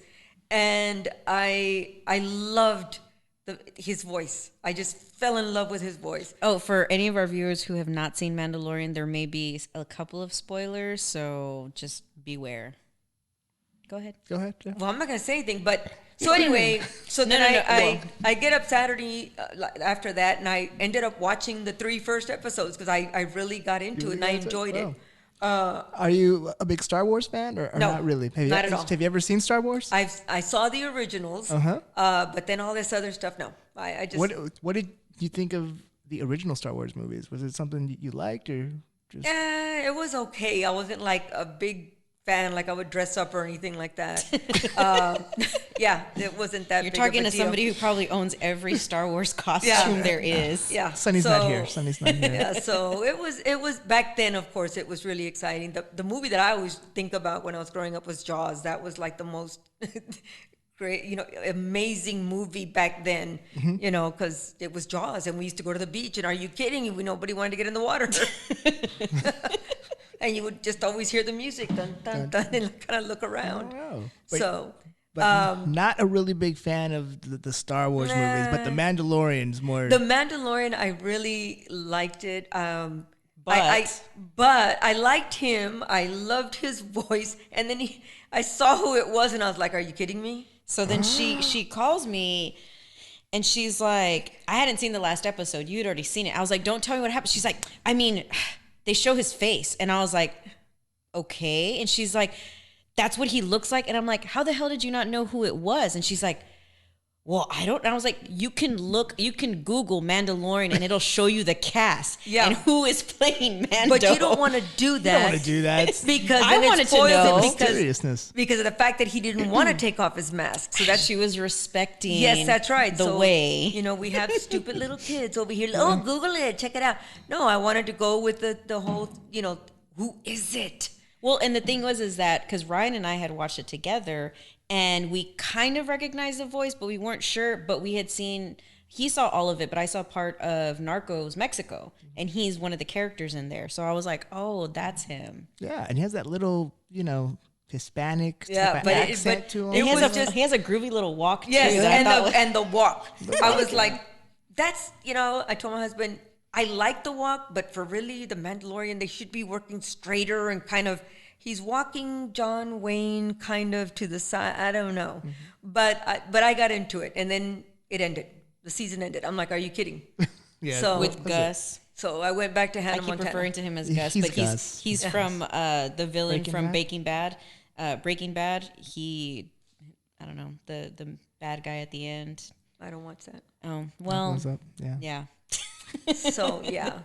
Speaker 5: And I loved his voice. I just fell in love with his voice.
Speaker 3: Oh, for any of our viewers who have not seen Mandalorian, there may be a couple of spoilers, so just beware. Go ahead.
Speaker 1: Jeff.
Speaker 5: Well, I'm not going to say anything, but so anyway, so then I get up Saturday after that, and I ended up watching the 3 first episodes because I really got into it and I enjoyed it.
Speaker 1: Are you a big Star Wars fan, or
Speaker 5: No,
Speaker 1: not really?
Speaker 5: not at all.
Speaker 1: Have you ever seen Star Wars?
Speaker 5: I saw the originals, but then all this other stuff, no. I just
Speaker 1: What did you think of the original Star Wars movies? Was it something you liked, or just?
Speaker 5: it was okay. I wasn't like a big fan, like I would dress up or anything like that. Yeah, it wasn't that.
Speaker 3: You're
Speaker 5: big of
Speaker 3: talking
Speaker 5: a
Speaker 3: to
Speaker 5: deal.
Speaker 3: somebody who probably owns every Star Wars costume there is.
Speaker 5: Yeah,
Speaker 1: Sonny's not here. Sonny's not here.
Speaker 5: Yeah, so it was back then. Of course, it was really exciting. The movie that I always think about when I was growing up was Jaws. That was like the most great, you know, amazing movie back then. You know, because it was Jaws, and we used to go to the beach. And are you kidding? Nobody wanted to get in the water. And you would just always hear the music, dun dun dun, and kind of look around.
Speaker 1: Oh,
Speaker 5: But
Speaker 1: not a really big fan of the Star Wars movies, but The Mandalorian's more.
Speaker 5: The Mandalorian, I really liked it.
Speaker 3: But
Speaker 5: I liked him. I loved his voice. And then I saw who it was, and I was like, "Are you kidding me?"
Speaker 3: So then she calls me, and she's like, I hadn't seen the last episode. You had already seen it. I was like, don't tell me what happened. She's like, I mean, they show his face. And I was like, okay. And she's like, that's what he looks like. And I'm like, how the hell did you not know who it was? And she's like, well, I don't. And I was like, you can Google Mandalorian and it'll show you the cast and who is playing Mando.
Speaker 5: But you don't want to do that.
Speaker 1: You don't want to do that.
Speaker 5: Because
Speaker 3: I wanted to know.
Speaker 5: Because of the fact that he didn't want to take off his mask. So that
Speaker 3: she was respecting.
Speaker 5: Yes, that's right.
Speaker 3: The way.
Speaker 5: You know, we have stupid little kids over here. Oh, Google it. Check it out. No, I wanted to go with the whole, you know, who is it?
Speaker 3: Well, and the thing was that because Ryan and I had watched it together, and we kind of recognized the voice, but we weren't sure. But we had seen, he saw all of it, but I saw part of Narcos Mexico, and he's one of the characters in there. So I was like, oh, that's him.
Speaker 1: Yeah, and he has that little, you know, Hispanic accent to him.
Speaker 3: He has a groovy little walk too.
Speaker 5: Yes, and the walk. I was like, that's, you know, I told my husband, I like the walk, but for really the Mandalorian, they should be working straighter and kind of, he's walking John Wayne kind of to the side. I don't know. But I got into it, and then it ended. The season ended. I'm like, are you kidding?
Speaker 1: Yeah.
Speaker 3: With Gus.
Speaker 5: So I went back to Hannah
Speaker 3: Montana. I keep
Speaker 5: Montana.
Speaker 3: referring to him as Gus, but
Speaker 1: Gus.
Speaker 3: he's from the villain from Breaking Bad. Breaking Bad. I don't know, the bad guy at the end.
Speaker 5: I don't watch that.
Speaker 3: Oh, well.
Speaker 1: What's up? Yeah.
Speaker 5: So, yeah.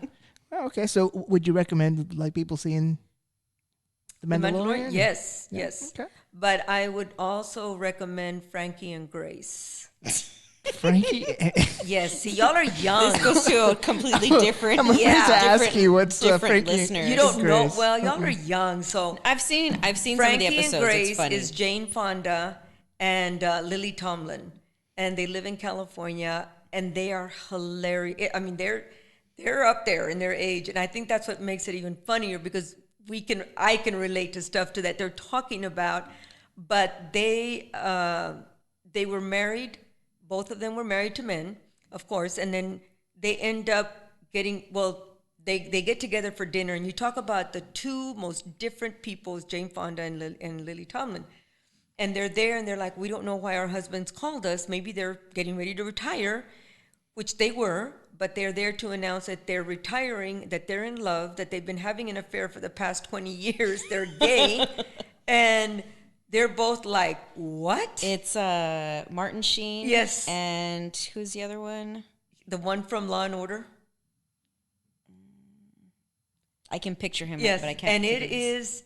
Speaker 1: Oh, okay. So would you recommend like people seeing The Mandalorian?
Speaker 5: Yes.
Speaker 1: Okay.
Speaker 5: But I would also recommend Frankie and Grace.
Speaker 1: Frankie.
Speaker 5: Yes, see, y'all are young.
Speaker 3: This goes to a completely different.
Speaker 1: I'm afraid to ask you what's
Speaker 3: different
Speaker 1: Frankie.
Speaker 3: listeners.
Speaker 5: You don't know.
Speaker 1: Grace.
Speaker 5: Well, y'all are young, so
Speaker 3: I've seen some of the
Speaker 5: Frankie
Speaker 3: episodes.
Speaker 5: and Grace
Speaker 3: it's funny.
Speaker 5: is Jane Fonda and Lily Tomlin, and they live in California, and they are hilarious. I mean, they're up there in their age, and I think that's what makes it even funnier because I can relate to stuff to that they're talking about. But they were married. Both of them were married to men, of course, and then they end up getting, they get together for dinner, and you talk about the two most different people, Jane Fonda and Lily Tomlin, and they're there, and they're like, we don't know why our husbands called us. Maybe they're getting ready to retire, which they were, but they're there to announce that they're retiring, that they're in love, that they've been having an affair for the past 20 years, they're gay, and they're both like, what?
Speaker 3: It's Martin Sheen.
Speaker 5: Yes.
Speaker 3: And who's the other one?
Speaker 5: The one from Law and Order.
Speaker 3: I can picture him,
Speaker 5: Yes,
Speaker 3: but I can't.
Speaker 5: and it is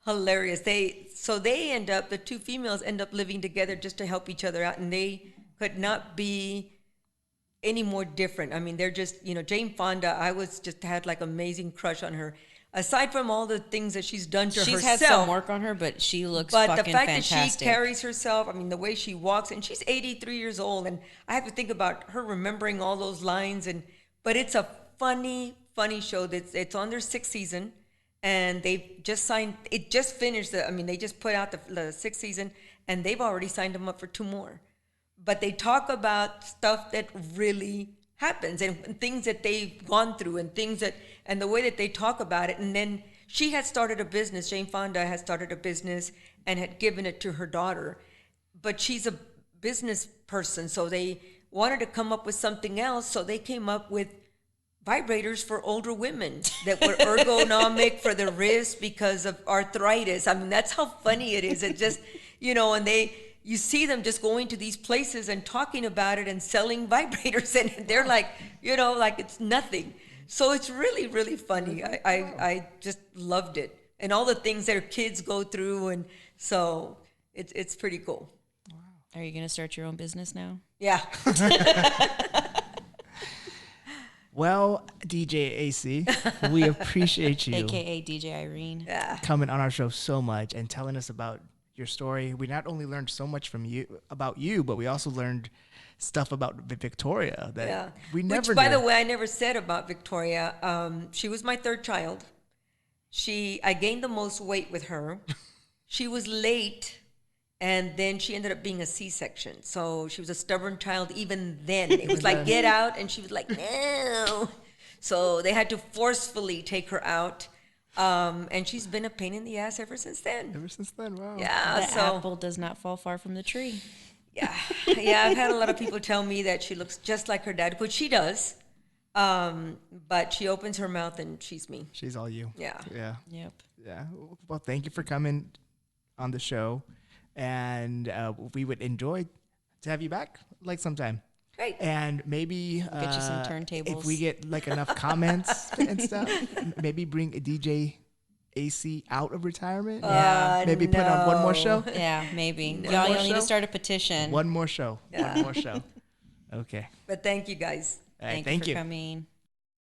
Speaker 5: hilarious. The two females end up living together just to help each other out, and they could not be any more different. I mean, they're just, Jane Fonda, I had like amazing crush on her. Aside from all the things that she's done to herself.
Speaker 3: She's had some work on her, but she looks fucking fantastic. But the fact that she carries herself, I mean, the way she walks, and she's 83 years old, and I have to think about her remembering all those lines. But it's a funny show. It's on their 6th season, and they've just signed. It just finished. They just put out the 6th season, and they've already signed them up for 2 more. But they talk about stuff that really happens and things that they've gone through and the way that they talk about it. And then she had started a business. Jane Fonda had started a business and had given it to her daughter, but she's a business person. So they wanted to come up with something else. So they came up with vibrators for older women that were ergonomic for the wrist because of arthritis. I mean, that's how funny it is. It just, you see them just going to these places and talking about it and selling vibrators, and they're like, like it's nothing. So it's really, really funny. I just loved it, and all the things their kids go through, and so it's pretty cool. Wow. Are you gonna start your own business now?
Speaker 5: Yeah.
Speaker 1: Well, DJ AC, we appreciate you,
Speaker 3: AKA DJ Irene,
Speaker 1: coming on our show so much and telling us about your story. We not only learned so much about you, but we also learned stuff about Victoria that we never knew.
Speaker 5: Which, by the way, I never said about Victoria. She was my 3rd child. I gained the most weight with her. She was late, and then she ended up being a C-section. So she was a stubborn child even then. It was like, get out, and she was like, no. So they had to forcefully take her out. And she's been a pain in the ass ever since then.
Speaker 1: Wow.
Speaker 3: Yeah, the apple does not fall far from the tree.
Speaker 5: Yeah. I've had a lot of people tell me that she looks just like her dad, which she does. But she opens her mouth and she's me.
Speaker 1: She's all you.
Speaker 5: Yeah.
Speaker 3: Yep.
Speaker 1: Yeah. Well, thank you for coming on the show, and we would enjoy to have you back like sometime.
Speaker 5: Great.
Speaker 1: And maybe
Speaker 3: get you some turntables.
Speaker 1: If we get like enough comments and stuff, maybe bring a DJ AC out of retirement. Maybe put on one more show.
Speaker 3: Yeah, maybe. Y'all need to start a petition.
Speaker 1: One more show. Yeah. One more show. Okay.
Speaker 5: But thank you guys.
Speaker 1: All right,
Speaker 3: Thank you for coming.